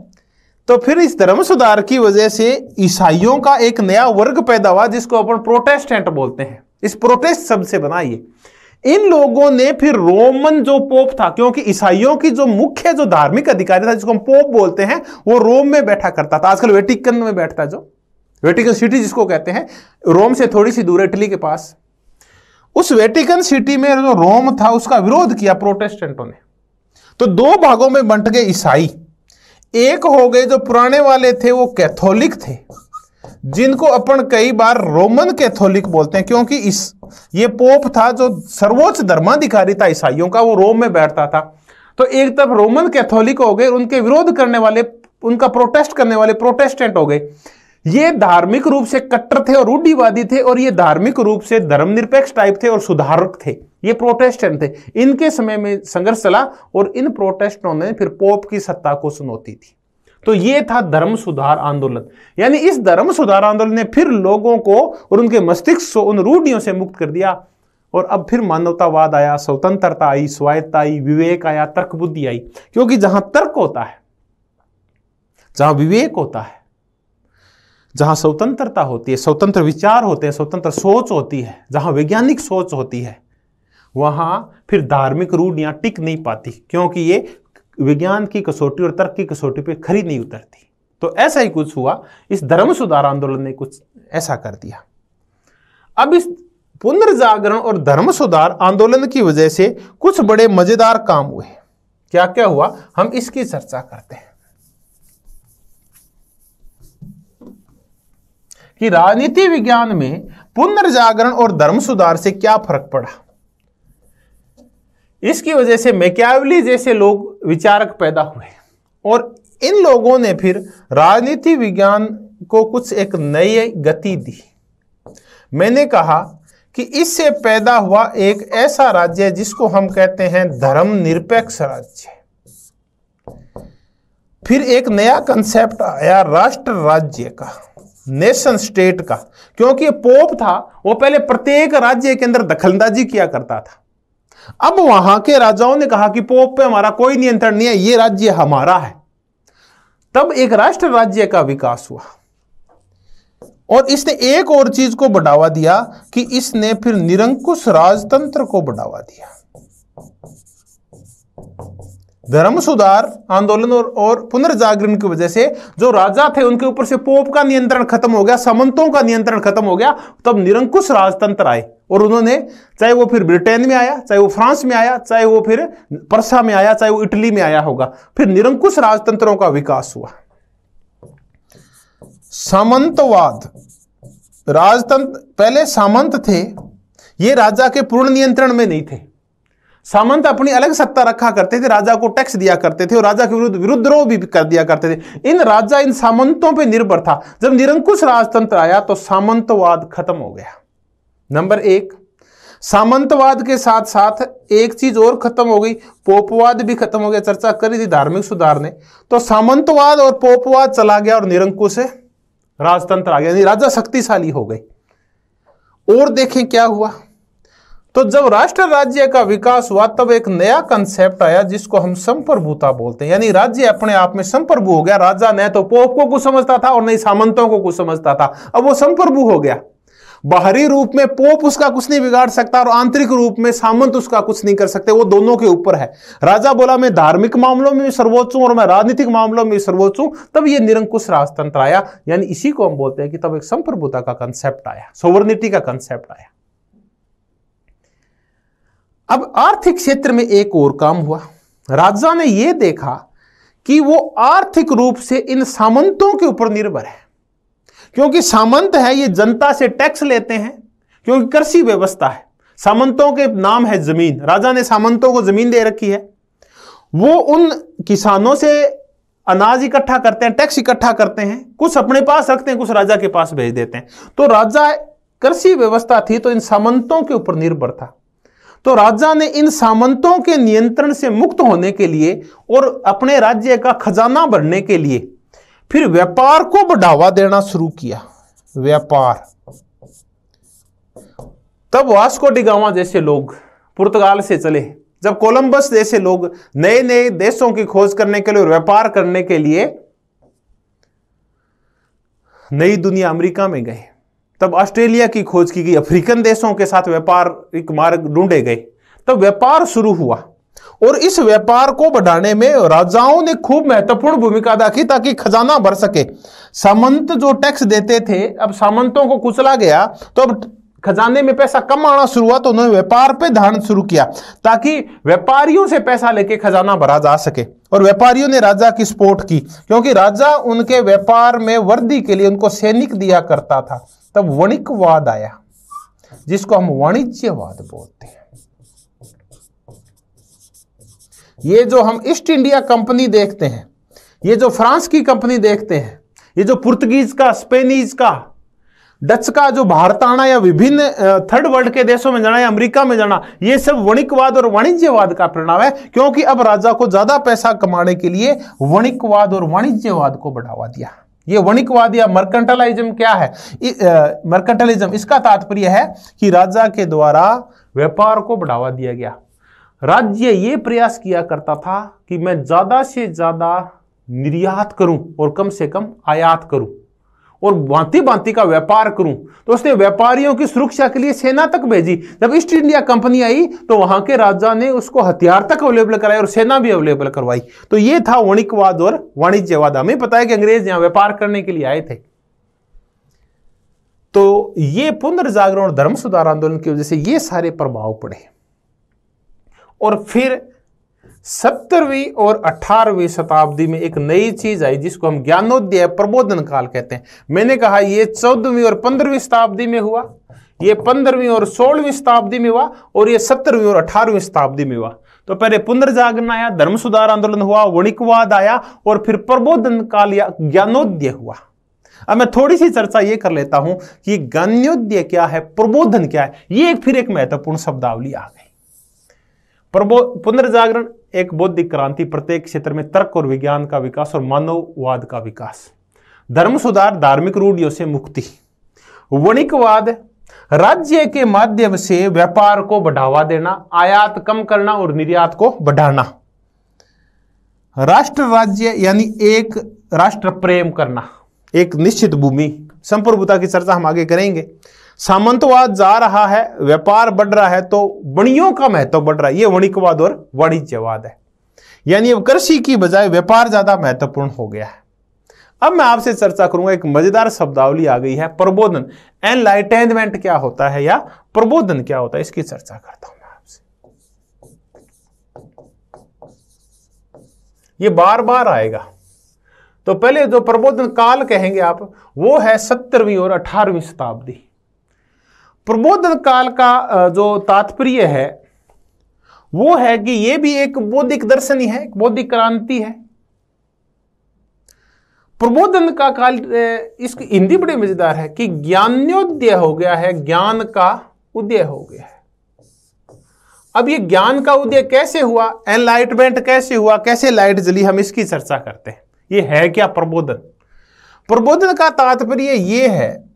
तो फिर इस धर्म सुधार की वजह से ईसाइयों का एक नया वर्ग पैदा हुआ जिसको अपन प्रोटेस्टेंट बोलते हैं। इस प्रोटेस्ट शब्द से बना ये। इन लोगों ने फिर रोमन जो पोप था, क्योंकि ईसाइयों की जो मुख्य जो धार्मिक अधिकारी था जिसको हम पोप बोलते हैं, वो रोम में बैठा करता था। आजकल वेटिकन में बैठता है, जो वेटिकन सिटी जिसको कहते हैं, रोम से थोड़ी सी दूर है, इटली के पास। उस वेटिकन सिटी में जो रोम था उसका विरोध किया प्रोटेस्टेंटों ने। तो दो भागों में बंट गए ईसाई। एक हो गए जो पुराने वाले थे, वो कैथोलिक थे, जिनको अपन कई बार रोमन कैथोलिक बोलते हैं, क्योंकि ये पोप था जो सर्वोच्च धर्माधिकारी था ईसाइयों का, वो रोम में बैठता था। तो एक तरफ रोमन कैथोलिक हो गए, उनके विरोध करने वाले, उनका प्रोटेस्ट करने वाले प्रोटेस्टेंट हो गए। ये धार्मिक रूप से कट्टर थे और रूढ़िवादी थे, और ये धार्मिक रूप से धर्मनिरपेक्ष टाइप थे और सुधारक थे, ये प्रोटेस्टेंट थे। इनके समय में संघर्ष चला और इन प्रोटेस्टेंटों ने फिर पोप की सत्ता को चुनौती दी। तो ये था धर्म सुधार आंदोलन। यानी इस धर्म सुधार आंदोलन ने फिर लोगों को और उनके मस्तिष्क को उन रूढ़ियों से मुक्त कर दिया, और अब फिर मानवतावाद आया, स्वतंत्रता आई, स्वायत्ता आई, विवेक आया, तर्क बुद्धि आई। क्योंकि जहां तर्क होता है, जहां विवेक होता है, जहां स्वतंत्रता होती है, स्वतंत्र विचार होते हैं, स्वतंत्र सोच होती है, जहां वैज्ञानिक सोच होती है, वहां फिर धार्मिक रूढ़ियां टिक नहीं पाती, क्योंकि ये विज्ञान की कसौटी और तर्क की कसौटी पे खरी नहीं उतरती। तो ऐसा ही कुछ हुआ, इस धर्म सुधार आंदोलन ने कुछ ऐसा कर दिया। अब इस पुनर्जागरण और धर्म सुधार आंदोलन की वजह से कुछ बड़े मजेदार काम हुए। क्या क्या हुआ, हम इसकी चर्चा करते हैं कि राजनीति विज्ञान में पुनर्जागरण और धर्म सुधार से क्या फर्क पड़ा। इसकी वजह से मैकियावेली जैसे लोग विचारक पैदा हुए, और इन लोगों ने फिर राजनीति विज्ञान को कुछ एक नई गति दी। मैंने कहा कि इससे पैदा हुआ एक ऐसा राज्य जिसको हम कहते हैं धर्मनिरपेक्ष राज्य। फिर एक नया कंसेप्ट आया राष्ट्र राज्य का, नेशन स्टेट का, क्योंकि पोप था वो पहले प्रत्येक राज्य के अंदर दखलंदाजी किया करता था। अब वहां के राजाओं ने कहा कि पोप पे हमारा कोई नियंत्रण नहीं है, ये राज्य हमारा है। तब एक राष्ट्र राज्य का विकास हुआ, और इसने एक और चीज को बढ़ावा दिया कि इसने फिर निरंकुश राजतंत्र को बढ़ावा दिया। धर्म सुधार आंदोलन और पुनर्जागरण की वजह से जो राजा थे उनके ऊपर से पोप का नियंत्रण खत्म हो गया, सामंतों का नियंत्रण खत्म हो गया। तब निरंकुश राजतंत्र आए, और उन्होंने, चाहे वो फिर ब्रिटेन में आया, चाहे वो फ्रांस में आया, चाहे वो फिर पर्सा में आया, चाहे वो इटली में आया होगा, फिर निरंकुश राजतंत्रों का विकास हुआ। सामंतवाद राजतंत्र, पहले सामंत थे, ये राजा के पूर्ण नियंत्रण में नहीं थे। सामंत अपनी अलग सत्ता रखा करते थे, राजा को टैक्स दिया करते थे और राजा के विरुद्ध विद्रोह भी कर दिया करते थे। इन सामंतों पे निर्भर था। जब निरंकुश राजतंत्र आया तो सामंतवाद खत्म हो गया। नंबर एक, सामंतवाद के साथ साथ एक चीज और खत्म हो गई, पोपवाद भी खत्म हो गया। चर्चा करी थी धार्मिक सुधार ने, तो सामंतवाद और पोपवाद चला गया और निरंकुश राजतंत्र आ गया, यानी राजा शक्तिशाली हो गए। और देखें क्या हुआ, तो जब राष्ट्र राज्य का विकास हुआ तब एक नया कंसेप्ट आया जिसको हम संप्रभुता बोलते हैं, यानी राज्य अपने आप में संप्रभु हो गया। राजा न तो पोप को कुछ समझता था और न ही सामंतों को कुछ समझता था, अब वो संप्रभु हो गया। बाहरी रूप में पोप उसका कुछ नहीं बिगाड़ सकता और आंतरिक रूप में सामंत उसका कुछ नहीं कर सकते, वो दोनों के ऊपर है। राजा बोला मैं धार्मिक मामलों में भी सर्वोच्च हूं और मैं राजनीतिक मामलों में भी सर्वोच्च हूं, तब ये निरंकुश राजतंत्र आया, यानी इसी को हम बोलते हैं कि तब एक संप्रभुता का कंसेप्ट आया, सोवर्निटी का कंसेप्ट आया। अब आर्थिक क्षेत्र में एक और काम हुआ। राजा ने यह देखा कि वो आर्थिक रूप से इन सामंतों के ऊपर निर्भर है, क्योंकि सामंत है ये जनता से टैक्स लेते हैं, क्योंकि कृषि व्यवस्था है। सामंतों के नाम है जमीन, राजा ने सामंतों को जमीन दे रखी है, वो उन किसानों से अनाज इकट्ठा करते हैं, टैक्स इकट्ठा करते हैं, कुछ अपने पास रखते हैं, कुछ राजा के पास भेज देते हैं। तो राजा, कृषि व्यवस्था थी तो इन सामंतों के ऊपर निर्भर था। तो राजा ने इन सामंतों के नियंत्रण से मुक्त होने के लिए और अपने राज्य का खजाना भरने के लिए फिर व्यापार को बढ़ावा देना शुरू किया। व्यापार, तब वास्को डी गामा जैसे लोग पुर्तगाल से चले, जब कोलंबस जैसे लोग नए नए देशों की खोज करने के लिए और व्यापार करने के लिए नई दुनिया अमेरिका में गए, तब ऑस्ट्रेलिया की खोज की गई, अफ्रीकन देशों के साथ व्यापारिक मार्ग ढूंढे गए। तब व्यापार शुरू हुआ और इस व्यापार को बढ़ाने में राजाओं ने खूब महत्वपूर्ण भूमिका अदा की ताकि खजाना भर सके। सामंत जो टैक्स देते थे, अब सामंतों को कुचला गया तो अब खजाने में पैसा कम आना शुरू हुआ, तो उन्होंने व्यापार पे ध्यान शुरू किया ताकि व्यापारियों से पैसा लेके खजाना भरा जा सके। और व्यापारियों ने राजा की सपोर्ट की क्योंकि राजा उनके व्यापार में वृद्धि के लिए उनको सैनिक दिया करता था। तब वणिकवाद आया जिसको हम वाणिज्यवाद बोलते हैं। ये जो हम ईस्ट इंडिया कंपनी देखते हैं, ये जो फ्रांस की कंपनी देखते हैं, ये जो पुर्तगीज का, स्पेनिश का, डच का जो भारत आना या विभिन्न थर्ड वर्ल्ड के देशों में जाना या अमेरिका में जाना, ये सब वणिकवाद और वाणिज्यवाद का परिणाम है क्योंकि अब राजा को ज्यादा पैसा कमाने के लिए वणिकवाद और वाणिज्यवाद को बढ़ावा दिया। ये वणिकवाद या मर्केंटाइलिज्म क्या है? मर्केंटाइलिज्म इसका तात्पर्य है कि राजा के द्वारा व्यापार को बढ़ावा दिया गया। राज्य ये प्रयास किया करता था कि मैं ज्यादा से ज्यादा निर्यात करूं और कम से कम आयात करूं और भांति भांति का व्यापार करूं। तो उसने व्यापारियों की सुरक्षा के लिए सेना तक भेजी। जब ईस्ट इंडिया कंपनी आई तो वहां के राजा ने उसको हथियार तक अवेलेबल कराए और सेना भी अवेलेबल करवाई। तो ये था वणिकवाद और वाणिज्यवाद। हमें पता है कि अंग्रेज यहां व्यापार करने के लिए आए थे। तो ये पुनर्जागरण और धर्म सुधार आंदोलन की वजह से ये सारे प्रभाव पड़े और फिर 17वीं और 18वीं शताब्दी में एक नई चीज आई जिसको हम ज्ञानोदय प्रबोधन काल कहते हैं। मैंने कहा ये 14वीं और 15वीं शताब्दी में हुआ, ये 15वीं और 16वीं शताब्दी में हुआ और ये 17वीं और 18वीं शताब्दी में हुआ। तो पहले पुनर्जागरण आया, धर्म सुधार आंदोलन हुआ, वणिकवाद आया और फिर प्रबोधन काल या ज्ञानोदय हुआ। अब मैं थोड़ी सी चर्चा ये कर लेता हूं कि ज्ञानोदय क्या है, प्रबोधन क्या है। ये फिर एक महत्वपूर्ण शब्दावली आ गई। पुनर्जागरण एक बौद्धिक क्रांति, प्रत्येक क्षेत्र में तर्क और विज्ञान का विकास और मानववाद का विकास। धर्म सुधार, धार्मिक रूढ़ियों से मुक्ति। वणिकवाद, राज्य के माध्यम से व्यापार को बढ़ावा देना, आयात कम करना और निर्यात को बढ़ाना। राष्ट्र राज्य यानी एक राष्ट्र प्रेम करना, एक निश्चित भूमि, संप्रभुता की चर्चा हम आगे करेंगे। सामंतवाद जा रहा है, व्यापार बढ़ रहा है तो वणियों का महत्व बढ़ रहा है। ये वणिकवाद और वाणिज्यवाद है, यानी अब कृषि की बजाय व्यापार ज्यादा महत्वपूर्ण हो गया है। अब मैं आपसे चर्चा करूंगा, एक मजेदार शब्दावली आ गई है, प्रबोधन। एनलाइटेनमेंट क्या होता है या प्रबोधन क्या होता है, इसकी चर्चा करता हूं मैं आपसे। ये बार बार आएगा। तो पहले जो प्रबोधन काल कहेंगे आप, वो है 17वीं और 18वीं शताब्दी। प्रबोधन काल का जो तात्पर्य है वो है कि ये भी एक बौद्धिक दर्शन ही है, एक बौद्धिक क्रांति है। प्रबोधन का काल, इसकी हिंदी बड़ी मजेदार है कि ज्ञानोदय हो गया है, ज्ञान का उदय हो गया है। अब ये ज्ञान का उदय कैसे हुआ, एनलाइटमेंट कैसे हुआ, कैसे लाइट जली, हम इसकी चर्चा करते हैं। ये है क्या प्रबोधन? प्रबोधन का तात्पर्य ये है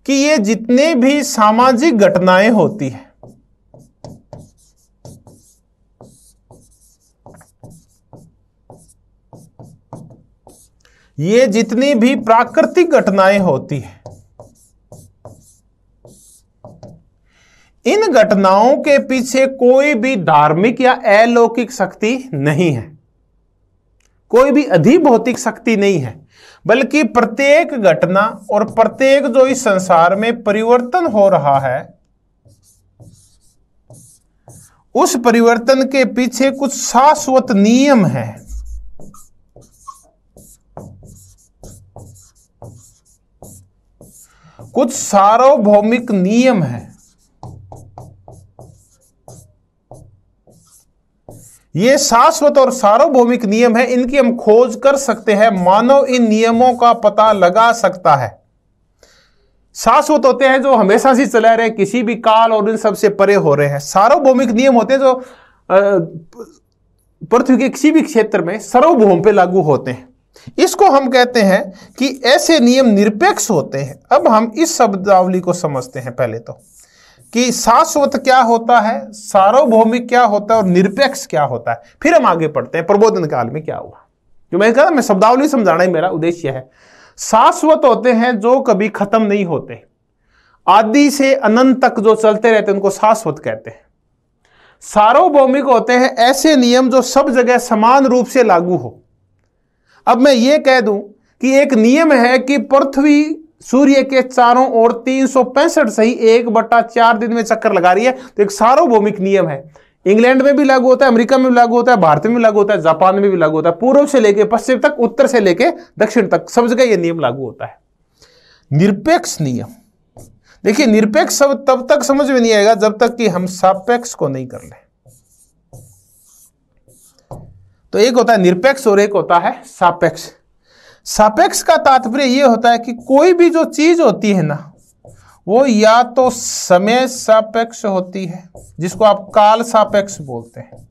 कि ये जितने भी सामाजिक घटनाएं होती हैं, ये जितनी भी प्राकृतिक घटनाएं होती हैं, इन घटनाओं के पीछे कोई भी धार्मिक या अलौकिक शक्ति नहीं है, कोई भी अधिभौतिक शक्ति नहीं है, बल्कि प्रत्येक घटना और प्रत्येक जो इस संसार में परिवर्तन हो रहा है, उस परिवर्तन के पीछे कुछ शाश्वत नियम है। कुछ सार्वभौमिक नियम है। ये शाश्वत और सार्वभौमिक नियम है, इनकी हम खोज कर सकते हैं। मानव इन नियमों का पता लगा सकता है। शाश्वत होते हैं जो हमेशा से चले रहे, किसी भी काल और इन सबसे परे हो रहे हैं। सार्वभौमिक नियम होते हैं जो पृथ्वी के किसी भी क्षेत्र में सार्वभौम पे लागू होते हैं। इसको हम कहते हैं कि ऐसे नियम निरपेक्ष होते हैं। अब हम इस शब्दावली को समझते हैं पहले तो, कि शाश्वत क्या होता है, सार्वभौमिक क्या होता है और निरपेक्ष क्या होता है। फिर हम आगे पढ़ते हैं प्रबोधन काल में क्या हुआ। जो मैंने कहा, मैं शब्दावली समझाना ही मेरा उद्देश्य है। शाश्वत होते हैं जो कभी खत्म नहीं होते, आदि से अनंत तक जो चलते रहते हैं, उनको शाश्वत कहते हैं। सार्वभौमिक होते हैं ऐसे नियम जो सब जगह समान रूप से लागू हो। अब मैं ये कह दूं कि एक नियम है कि पृथ्वी सूर्य के चारों ओर 365 सही 1/4 दिन में चक्कर लगा रही है, तो एक सार्वभौमिक नियम है। इंग्लैंड में भी लागू होता है, अमेरिका में भी लागू होता है, भारत में भी लागू होता है, जापान में भी लागू होता है। पूर्व से लेकर पश्चिम तक, उत्तर से लेकर दक्षिण तक, सब जगह यह नियम लागू होता है। निरपेक्ष नियम, देखिए निरपेक्ष शब्द तब तक समझ में नहीं आएगा जब तक कि हम सापेक्ष को नहीं कर लें। तो एक होता है निरपेक्ष और एक होता है सापेक्ष। सापेक्ष का तात्पर्य यह होता है कि कोई भी जो चीज होती है ना, वो या तो समय सापेक्ष होती है, जिसको आप काल सापेक्ष बोलते हैं,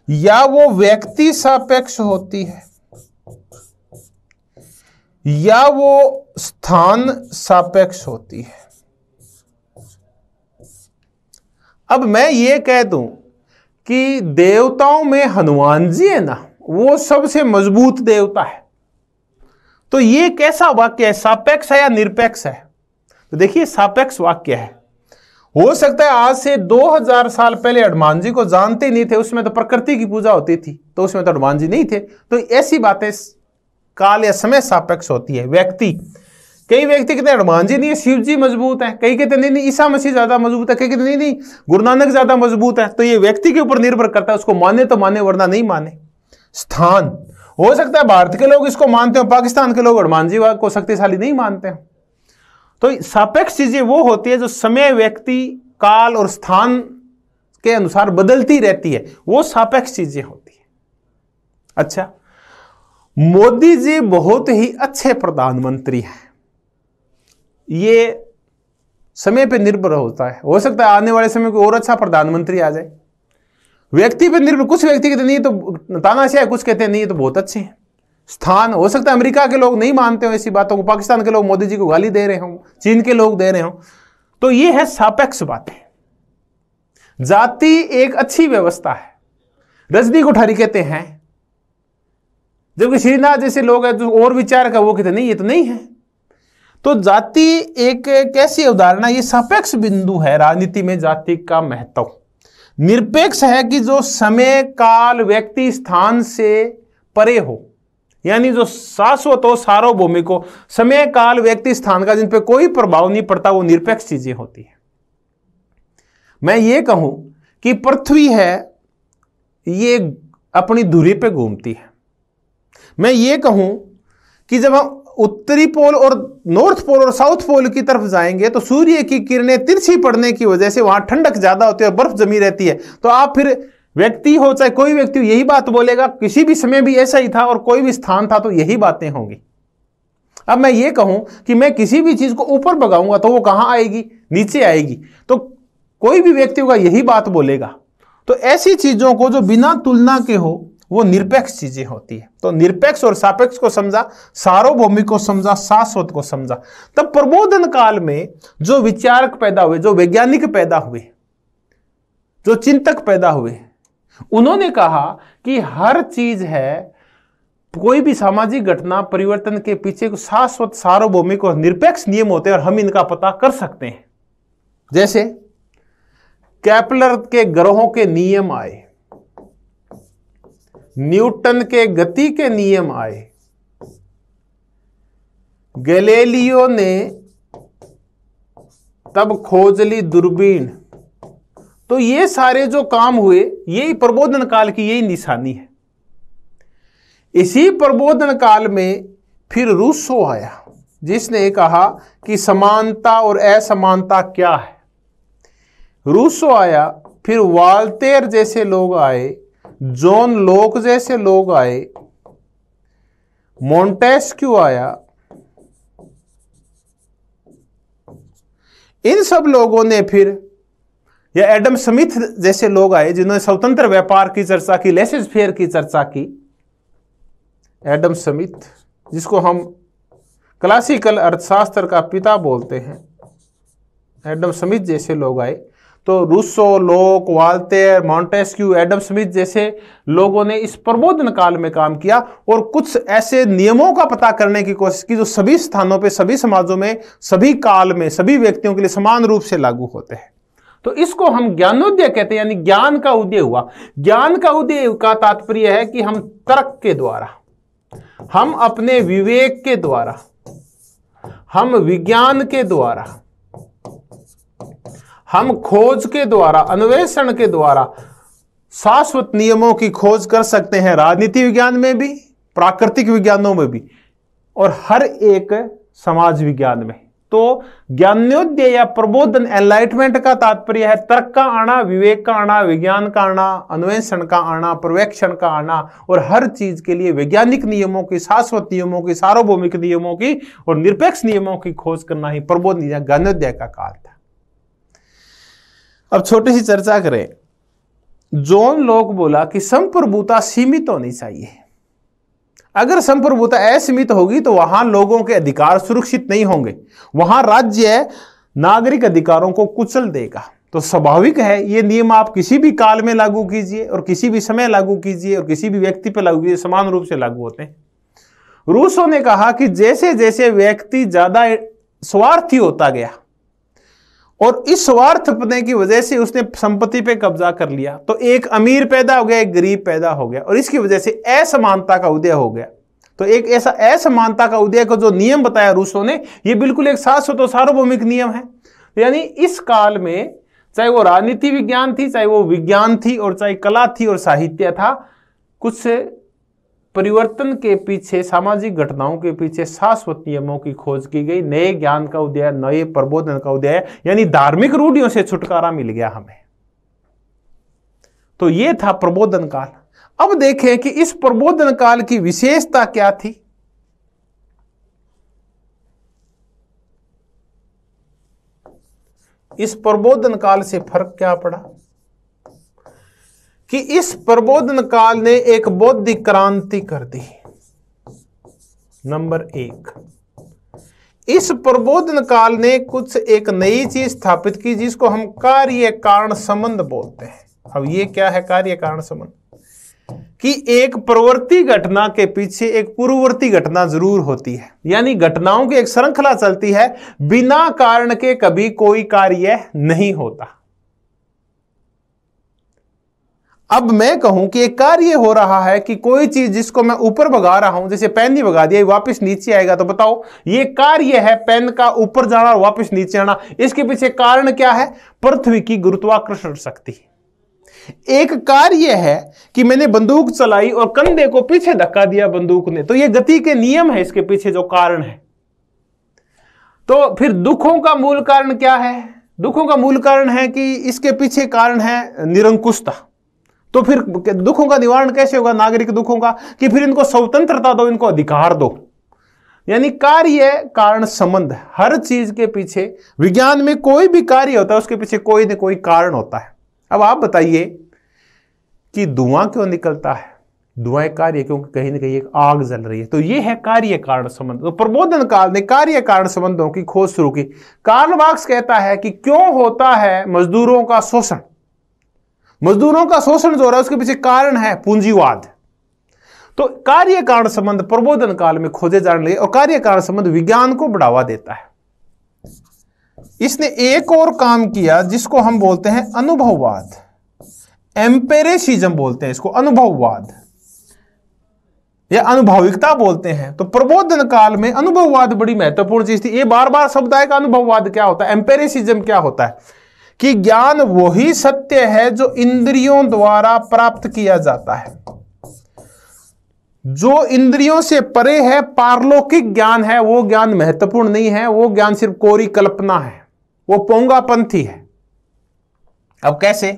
या वो व्यक्ति सापेक्ष होती है, या वो स्थान सापेक्ष होती है। अब मैं ये कह दूं कि देवताओं में हनुमान जी है ना, वो सबसे मजबूत देवता है, तो ये कैसा वाक्य है, सापेक्ष है या निरपेक्ष है? तो देखिए सापेक्ष वाक्य है। हो सकता है आज से 2000 साल पहले हनुमान जी को जानते नहीं थे, उसमें तो प्रकृति की पूजा होती थी, तो उसमें तो हनुमान जी नहीं थे। तो ऐसी बातें काल या समय सापेक्ष होती है। व्यक्ति, कई व्यक्ति कहते हैं हनुमान जी नहीं, शिव जी मजबूत है, कई कहते नहीं नहीं ईसा मसीह ज्यादा मजबूत है, कई कहते नहीं नहीं गुरु नानक ज्यादा मजबूत है। तो ये व्यक्ति के ऊपर निर्भर करता है, उसको माने तो माने वरना नहीं माने। स्थान, हो सकता है भारत के लोग इसको मानते हो, पाकिस्तान के लोग हनुमान जी को शक्तिशाली नहीं मानते हो। तो सापेक्ष चीजें वो होती है जो समय, व्यक्ति, काल और स्थान के अनुसार बदलती रहती है, वो सापेक्ष चीजें होती है। अच्छा, मोदी जी बहुत ही अच्छे प्रधानमंत्री हैं, ये समय पे निर्भर होता है। हो सकता है आने वाले समय में और अच्छा प्रधानमंत्री आ जाए। व्यक्ति पे निर्भर, कुछ व्यक्ति कहते नहीं तो तानाशाह, कुछ कहते नहीं तो बहुत अच्छे हैं। स्थान, हो सकता है अमेरिका के लोग नहीं मानते हो ऐसी बातों को, पाकिस्तान के लोग मोदी जी को गाली दे रहे हो, चीन के लोग दे रहे हो। तो ये है सापेक्ष बातें। जाति एक अच्छी व्यवस्था है, रजनी कोठारी कहते हैं, जबकि श्रीनाथ जैसे लोग हैं जो और विचार का, वो कहते नहीं ये तो नहीं है। तो जाति एक कैसी उदाहरण है, ये सापेक्ष बिंदु है राजनीति में जाति का महत्व। निरपेक्ष है कि जो समय, काल, व्यक्ति, स्थान से परे हो, यानी जो शाश्वत हो, सार्वभौमिक हो, समय, काल, व्यक्ति, स्थान का जिन पे कोई प्रभाव नहीं पड़ता, वो निरपेक्ष चीजें होती है। मैं ये कहूं कि पृथ्वी है, ये अपनी धुरी पे घूमती है। मैं ये कहूं कि जब हम उत्तरी पोल और नॉर्थ पोल और साउथ पोल की तरफ जाएंगे तो सूर्य की किरणें तिरछी पड़ने की वजह से वहां ठंडक ज्यादा होती है और बर्फ जमी रहती है। तो आप फिर व्यक्ति हो चाहे कोई व्यक्ति हो, यही बात बोलेगा, किसी भी समय भी ऐसा ही था और कोई भी स्थान था तो यही बातें होंगी। अब मैं ये कहूं कि मैं किसी भी चीज को ऊपर भगाऊंगा तो वो कहां आएगी, नीचे आएगी, तो कोई भी व्यक्ति होगा यही बात बोलेगा। तो ऐसी चीजों को जो बिना तुलना के हो, वो निरपेक्ष चीजें होती है। तो निरपेक्ष और सापेक्ष को समझा, सार्वभौमिक को समझा, शाश्वत को समझा। तब प्रबोधन काल में जो विचारक पैदा हुए, जो वैज्ञानिक पैदा हुए, जो चिंतक पैदा हुए, उन्होंने कहा कि हर चीज है, कोई भी सामाजिक घटना परिवर्तन के पीछे को शाश्वत, सार्वभौमिक और निरपेक्ष नियम होते हैं और हम इनका पता कर सकते हैं। जैसे केपलर के ग्रहों के नियम आए, न्यूटन के गति के नियम आए, गैलीलियो ने तब खोज ली दूरबीन। तो ये सारे जो काम हुए, यही प्रबोधन काल की यही निशानी है। इसी प्रबोधन काल में फिर रूसो आया, जिसने कहा कि समानता और असमानता क्या है। रूसो आया, फिर वाल्टेयर जैसे लोग आए, जॉन लोक जैसे लोग आए, मोंटेस्क्यू आया। इन सब लोगों ने फिर, या एडम स्मिथ जैसे लोग आए जिन्होंने स्वतंत्र व्यापार की चर्चा की, लेसेस फेयर की चर्चा की। एडम स्मिथ, जिसको हम क्लासिकल अर्थशास्त्र का पिता बोलते हैं, एडम स्मिथ जैसे लोग आए। तो रूसो, लोक, वाल्टेयर, मॉन्टेस्क्यू, एडम स्मिथ जैसे लोगों ने इस प्रबोधन काल में काम किया और कुछ ऐसे नियमों का पता करने की कोशिश की जो सभी स्थानों पे, सभी समाजों में, सभी काल में, सभी व्यक्तियों के लिए समान रूप से लागू होते हैं। तो इसको हम ज्ञानोदय कहते हैं, यानी ज्ञान का उदय हुआ। ज्ञान का उदय का तात्पर्य है कि हम तर्क के द्वारा, हम अपने विवेक के द्वारा, हम विज्ञान के द्वारा, हम खोज के द्वारा, अन्वेषण के द्वारा शाश्वत नियमों की खोज कर सकते हैं, राजनीति विज्ञान में भी, प्राकृतिक विज्ञानों में भी, और हर एक समाज विज्ञान में। तो ज्ञानोदय या प्रबोधन, एनलाइटमेंट का तात्पर्य है तर्क का आना, विवेक का आना, विज्ञान का आना, अन्वेषण का आना, पर्यवेक्षण का आना, और हर चीज के लिए वैज्ञानिक नियमों की, शाश्वत नियमों की, सार्वभौमिक नियमों की और निरपेक्ष नियमों की खोज करना ही प्रबोधन या ज्ञानोदय का काल था। अब छोटी सी चर्चा करें। जॉन लॉक बोला कि संप्रभुता सीमित होनी चाहिए। अगर संप्रभुता असीमित होगी तो वहां लोगों के अधिकार सुरक्षित नहीं होंगे, वहां राज्य नागरिक अधिकारों को कुचल देगा। तो स्वाभाविक है ये नियम आप किसी भी काल में लागू कीजिए और किसी भी समय लागू कीजिए और किसी भी व्यक्ति पर लागू कीजिए, समान रूप से लागू होते हैं। रूसो ने कहा कि जैसे जैसे व्यक्ति ज्यादा स्वार्थी होता गया और इस स्वार्थपने की वजह से उसने संपत्ति पे कब्जा कर लिया, तो एक अमीर पैदा हो गया, एक गरीब पैदा हो गया, और इसकी वजह से असमानता का उदय हो गया। तो एक ऐसा असमानता का उदय का जो नियम बताया रूसो ने, ये बिल्कुल एक शाश्वत और सार्वभौमिक नियम है। यानी इस काल में चाहे वो राजनीति विज्ञान थी, चाहे वो विज्ञान थी, और चाहे कला थी और साहित्य था, कुछ परिवर्तन के पीछे, सामाजिक घटनाओं के पीछे शाश्वत नियमों की खोज की गई, नए ज्ञान का उदय, नए प्रबोधन का उदय, यानी धार्मिक रूढ़ियों से छुटकारा मिल गया हमें। तो यह था प्रबोधन काल। अब देखें कि इस प्रबोधन काल की विशेषता क्या थी। इस प्रबोधन काल से फर्क क्या पड़ा कि इस प्रबोधन काल ने एक बौद्धिक क्रांति कर दी। नंबर 1, इस प्रबोधन काल ने कुछ एक नई चीज स्थापित की जिसको हम कार्य कारण संबंध बोलते हैं। अब ये क्या है कार्य कारण संबंध? कि एक प्रवर्ती घटना के पीछे एक पूर्ववर्ती घटना जरूर होती है, यानी घटनाओं की एक श्रृंखला चलती है, बिना कारण के कभी कोई कार्य नहीं होता। अब मैं कहूं कि एक कार्य हो रहा है कि कोई चीज जिसको मैं ऊपर भगा रहा हूं, जैसे पेन ही भगा दिया, वापस नीचे आएगा, तो बताओ ये कार्य है पेन का ऊपर जाना और वापस नीचे आना। इसके पीछे कारण क्या है? पृथ्वी की गुरुत्वाकर्षण शक्ति। एक कार्य है कि मैंने बंदूक चलाई और कंधे को पीछे धक्का दिया बंदूक ने, तो ये गति के नियम है, इसके पीछे जो कारण है। तो फिर दुखों का मूल कारण क्या है? दुखों का मूल कारण है कि इसके पीछे कारण है निरंकुशता। तो फिर दुखों का निवारण कैसे होगा, नागरिक दुखों का? कि फिर इनको स्वतंत्रता दो, इनको अधिकार दो। यानी कार्य कारण संबंध, हर चीज के पीछे, विज्ञान में कोई भी कार्य होता है उसके पीछे कोई न कोई कारण होता है। अब आप बताइए कि धुआं क्यों निकलता है? धुआं एक कार्य, क्योंकि कहीं ना कहीं एक आग जल रही है। तो ये है कार्य कारण संबंध। तो प्रबोधन काल ने कार्य कारण संबंधों की खोज शुरू की। कार्ल मार्क्स कहता है कि क्यों होता है मजदूरों का शोषण? मजदूरों का शोषण जो हो रहा है उसके पीछे कारण है पूंजीवाद। तो कार्य कारण संबंध प्रबोधन काल में खोजे जाने लगे और कार्य कारण संबंध विज्ञान को बढ़ावा देता है। इसने एक और काम किया जिसको हम बोलते हैं अनुभववाद, एम्पेरिसिज्म बोलते हैं इसको, अनुभववाद या अनुभविकता बोलते हैं। तो प्रबोधन काल में अनुभववाद बड़ी महत्वपूर्ण चीज थी। ये बार बार शब्द आएगा, अनुभववाद क्या होता है, एम्पेरिसिज्म क्या होता है? कि ज्ञान वही सत्य है जो इंद्रियों द्वारा प्राप्त किया जाता है, जो इंद्रियों से परे है, पारलौकिक ज्ञान है, वो ज्ञान महत्वपूर्ण नहीं है, वो ज्ञान सिर्फ कोरी कल्पना है, वो पोंगापंथी है। अब कैसे?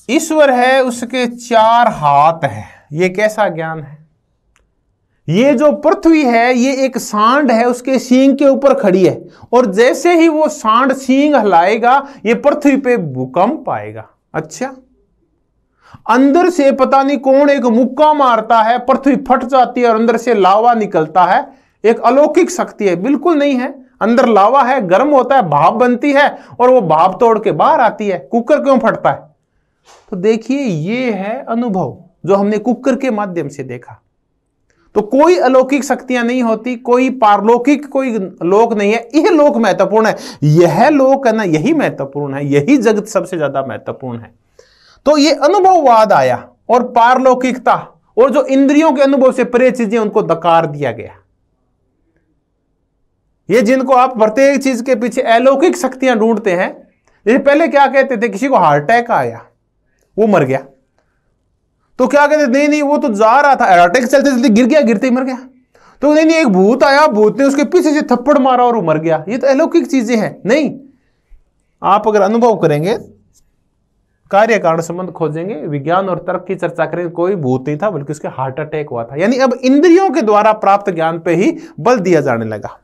ईश्वर है, उसके 4 हाथ हैं, ये कैसा ज्ञान है? ये जो पृथ्वी है ये एक सांड है, उसके सींग के ऊपर खड़ी है, और जैसे ही वो सांड सींग हिलाएगा ये पृथ्वी पे भूकंप आएगा। अच्छा, अंदर से पता नहीं कौन एक मुक्का मारता है, पृथ्वी फट जाती है और अंदर से लावा निकलता है। एक अलौकिक शक्ति है? बिल्कुल नहीं है। अंदर लावा है, गर्म होता है, भाप बनती है और वो भाप तोड़ के बाहर आती है। कुकर क्यों फटता है? तो देखिए ये है अनुभव जो हमने कुकर के माध्यम से देखा। तो कोई अलौकिक शक्तियां नहीं होती, कोई पारलौकिक कोई लोक नहीं है, यह लोक महत्वपूर्ण है, यह लोक है ना, यही महत्वपूर्ण है, यही जगत सबसे ज्यादा महत्वपूर्ण है। तो ये अनुभववाद आया और पारलौकिकता और जो इंद्रियों के अनुभव से परे चीजें उनको नकार दिया गया। ये जिनको आप प्रत्येक चीज के पीछे अलौकिक शक्तियां ढूंढते हैं, जैसे पहले क्या कहते थे, किसी को हार्ट अटैक आया, वो मर गया, तो क्या कहते, नहीं नहीं वो तो जा रहा था, हार्ट अटैक चलते चलते गिर गया, गिरते ही मर गया। तो नहीं नहीं एक भूत आया, भूत ने उसके पीछे से थप्पड़ मारा और वो मर गया। ये तो अलौकिक चीजें हैं। नहीं, आप अगर अनुभव करेंगे, कार्य कारण संबंध खोजेंगे, विज्ञान और तर्क की चर्चा करेंगे, कोई भूत नहीं था बल्कि उसके हार्ट अटैक हुआ था। यानी अब इंद्रियों के द्वारा प्राप्त ज्ञान पे ही बल दिया जाने लगा।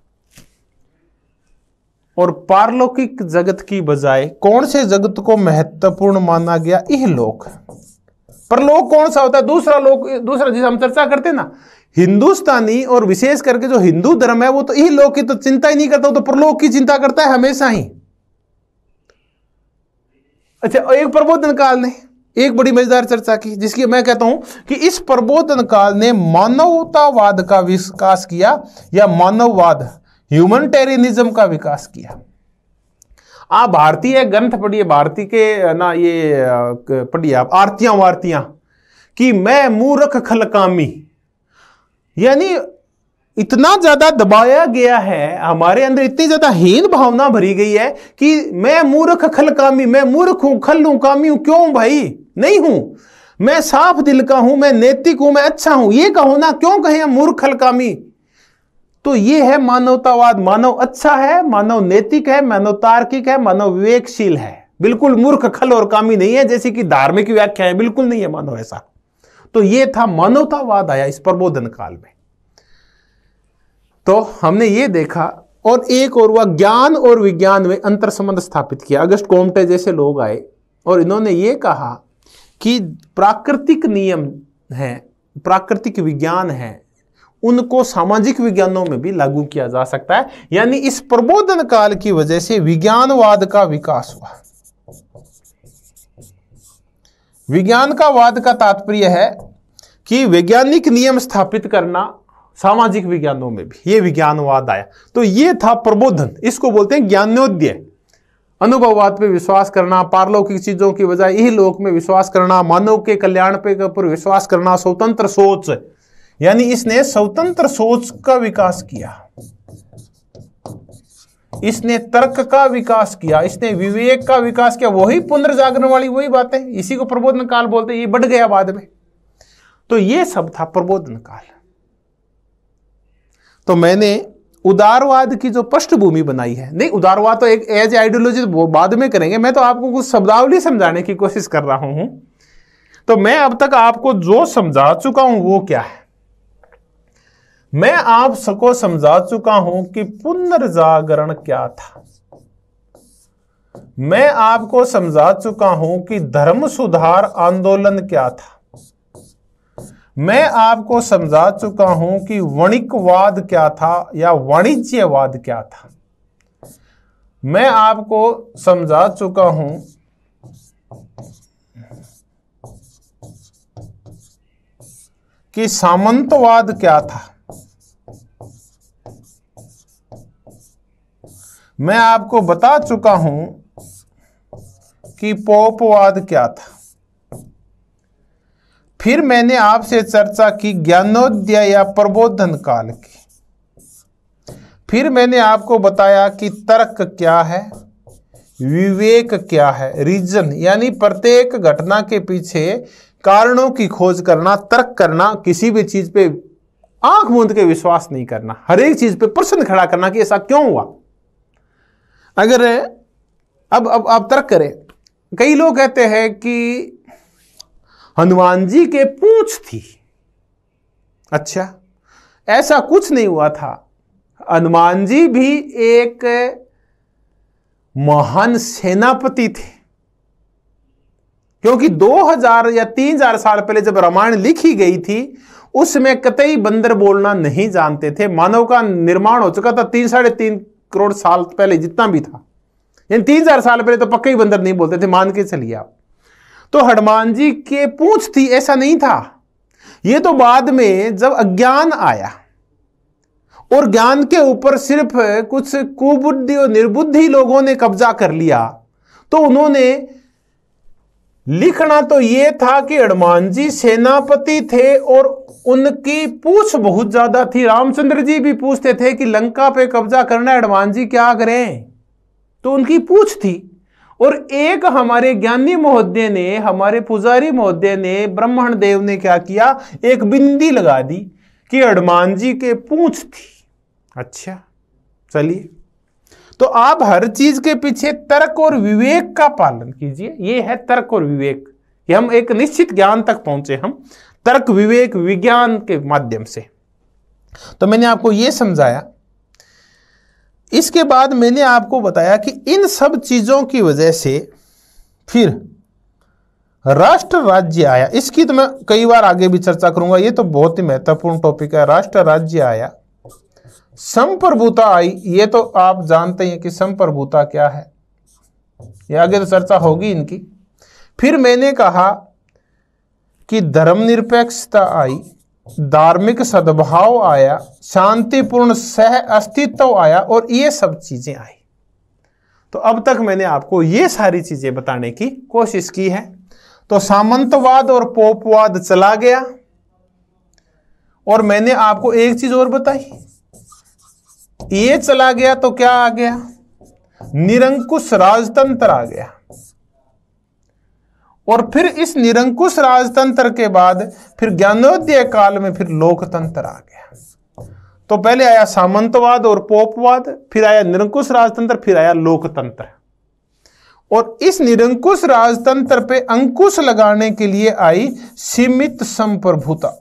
और पारलौकिक जगत की बजाय कौन से जगत को महत्वपूर्ण माना गया? इहलोक। परलोक कौन सा होता है? दूसरा लोक, दूसरा जिसे हम चर्चा करते हैं ना, हिंदुस्तानी और विशेष करके जो हिंदू धर्म है वो तो इहलोक की तो चिंता ही नहीं करता, वो तो परलोक की चिंता करता है हमेशा ही। अच्छा, एक प्रबोधन काल ने एक बड़ी मजेदार चर्चा की, जिसकी मैं कहता हूं कि इस प्रबोधन काल ने मानवतावाद का विकास किया, या मानववाद, ह्यूमनिटेरियनिज्म का विकास किया। आप भारतीय ग्रंथ पढ़िए, भारती के ना ये पढ़िए आप, आरतियां वारतियां कि मैं मूर्ख खलकामी, यानी इतना ज्यादा दबाया गया है, हमारे अंदर इतनी ज्यादा हीन भावना भरी गई है कि मैं मूर्ख खलकामी, मैं मूर्ख हूं, खल हूं, कामी हूं। क्यों भाई? नहीं हूं, मैं साफ दिल का हूं, मैं नैतिक हूं, मैं अच्छा हूं, ये कहो ना, क्यों कहें मूर्ख खलकामी? तो ये है मानवतावाद। मानव अच्छा है, मानव नैतिक है, मानव तार्किक है, मानव विवेकशील है, बिल्कुल मूर्ख खल और कामी नहीं है जैसी कि धार्मिक व्याख्या है, बिल्कुल नहीं है मानव ऐसा। तो ये था मानवतावाद आया इस प्रबोधन काल में। तो हमने ये देखा, और एक और वह ज्ञान और विज्ञान में अंतर संबंध स्थापित किया। अगस्ट कोम्टे जैसे लोग आए और इन्होंने ये कहा कि प्राकृतिक नियम है, प्राकृतिक विज्ञान है, उनको सामाजिक विज्ञानों में भी लागू किया जा सकता है। यानी इस प्रबोधन काल की वजह से विज्ञानवाद का विकास हुआ। विज्ञान का वाद का तात्पर्य है कि वैज्ञानिक नियम स्थापित करना सामाजिक विज्ञानों में भी, ये विज्ञानवाद आया। तो ये था प्रबोधन, इसको बोलते हैं ज्ञानोदय। अनुभववाद पे विश्वास करना, पारलौकिक चीजों की बजाय यही लोक में विश्वास करना, मानव के कल्याण पे पर विश्वास करना, स्वतंत्र सोच, यानी इसने स्वतंत्र सोच का विकास किया, इसने तर्क का विकास किया, इसने विवेक का विकास किया। वही पुनर्जागरण वाली वही बातें, इसी को प्रबोधन काल बोलते हैं। ये बढ़ गया बाद में। तो ये सब था प्रबोधन काल। तो मैंने उदारवाद की जो पृष्ठभूमि बनाई है, नहीं उदारवाद तो एक एज आइडियोलॉजी तो बाद में करेंगे, मैं तो आपको कुछ शब्दावली समझाने की कोशिश कर रहा हूं। तो मैं अब तक आपको जो समझा चुका हूं वो क्या है? मैं आप सबको समझा चुका हूं कि पुनर्जागरण क्या था। मैं आपको समझा चुका हूं कि धर्म सुधार आंदोलन क्या था। मैं आपको समझा चुका हूं कि वणिकवाद क्या था या वाणिज्यवाद क्या था। मैं आपको समझा चुका हूं कि सामंतवाद क्या था। मैं आपको बता चुका हूं कि पोपवाद क्या था। फिर मैंने आपसे चर्चा की ज्ञानोदय या प्रबोधन काल की। फिर मैंने आपको बताया कि तर्क क्या है, विवेक क्या है, रीजन, यानी प्रत्येक घटना के पीछे कारणों की खोज करना, तर्क करना, किसी भी चीज पे आंख मूंद के विश्वास नहीं करना, हर एक चीज पे प्रश्न खड़ा करना कि ऐसा क्यों हुआ। अगर अब आप तर्क करें, कई लोग कहते हैं कि हनुमान जी के पूंछ थी। अच्छा, ऐसा कुछ नहीं हुआ था। हनुमान जी भी एक महान सेनापति थे, क्योंकि 2000 या 3000 साल पहले जब रामायण लिखी गई थी उसमें कतई बंदर बोलना नहीं जानते थे। मानव का निर्माण हो चुका था 3-3.5 करोड़ साल पहले, जितना भी था, यानी 3000 साल पहले तो पक्का ही बंदर नहीं बोलते थे, मान के चलिए आप। तो हनुमान जी के पूंछ थी ऐसा नहीं था, ये तो बाद में जब अज्ञान आया और ज्ञान के ऊपर सिर्फ कुछ कुबुद्धि और निर्बुद्धि लोगों ने कब्जा कर लिया, तो उन्होंने लिखना तो ये था कि हनुमान जी सेनापति थे और उनकी पूछ बहुत ज्यादा थी। रामचंद्र जी भी पूछते थे कि लंका पे कब्जा करना है, हनुमान जी क्या करें, तो उनकी पूछ थी। और एक हमारे ज्ञानी महोदय ने, हमारे पुजारी महोदय ने, ब्राह्मण देव ने क्या किया, एक बिंदी लगा दी कि हनुमान जी के पूछ थी। अच्छा चलिए, तो आप हर चीज के पीछे तर्क और विवेक का पालन कीजिए। ये है तर्क और विवेक कि हम एक निश्चित ज्ञान तक पहुंचे, हम तर्क विवेक विज्ञान के माध्यम से। तो मैंने आपको ये समझाया। इसके बाद मैंने आपको बताया कि इन सब चीजों की वजह से फिर राष्ट्र राज्य आया। इसकी तो मैं कई बार आगे भी चर्चा करूंगा, ये तो बहुत ही महत्वपूर्ण टॉपिक है। राष्ट्र राज्य आया, संप्रभुता आई। ये तो आप जानते हैं कि संप्रभुता क्या है, ये आगे तो चर्चा होगी इनकी। फिर मैंने कहा कि धर्मनिरपेक्षता आई, धार्मिक सद्भाव आया, शांतिपूर्ण सह अस्तित्व आया और ये सब चीजें आई। तो अब तक मैंने आपको ये सारी चीजें बताने की कोशिश की है। तो सामंतवाद और पोपवाद चला गया, और मैंने आपको एक चीज और बताई, ये चला गया तो क्या आ गया, निरंकुश राजतंत्र आ गया। और फिर इस निरंकुश राजतंत्र के बाद फिर ज्ञानोदय काल में फिर लोकतंत्र आ गया। तो पहले आया सामंतवाद और पोपवाद, फिर आया निरंकुश राजतंत्र, फिर आया लोकतंत्र। और इस निरंकुश राजतंत्र पे अंकुश लगाने के लिए आई सीमित संप्रभुता।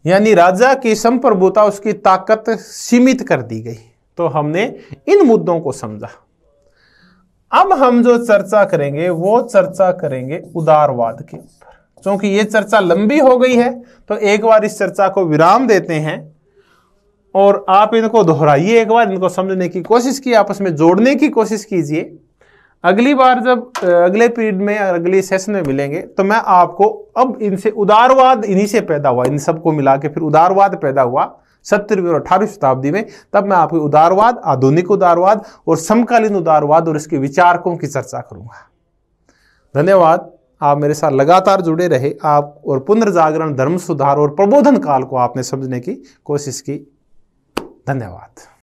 यानी राजा की संप्रभुता, उसकी ताकत सीमित कर दी गई। तो हमने इन मुद्दों को समझा। अब हम जो चर्चा करेंगे वो चर्चा करेंगे उदारवाद के ऊपर। क्योंकि ये चर्चा लंबी हो गई है तो एक बार इस चर्चा को विराम देते हैं और आप इनको दोहराइए, एक बार इनको समझने की कोशिश कीजिए, आपस में जोड़ने की कोशिश कीजिए। अगली बार जब अगले पीरियड में, अगले सेशन में मिलेंगे तो मैं आपको अब इनसे उदारवाद, इन्हीं से पैदा हुआ, इन सबको मिला के फिर उदारवाद पैदा हुआ 17वीं और 18वीं शताब्दी में। तब मैं आपको उदारवाद, आधुनिक उदारवाद और समकालीन उदारवाद और इसके विचारकों की चर्चा करूंगा। धन्यवाद। आप मेरे साथ लगातार जुड़े रहे। आप और पुनर्जागरण, धर्म सुधार और प्रबोधन काल को आपने समझने की कोशिश की। धन्यवाद।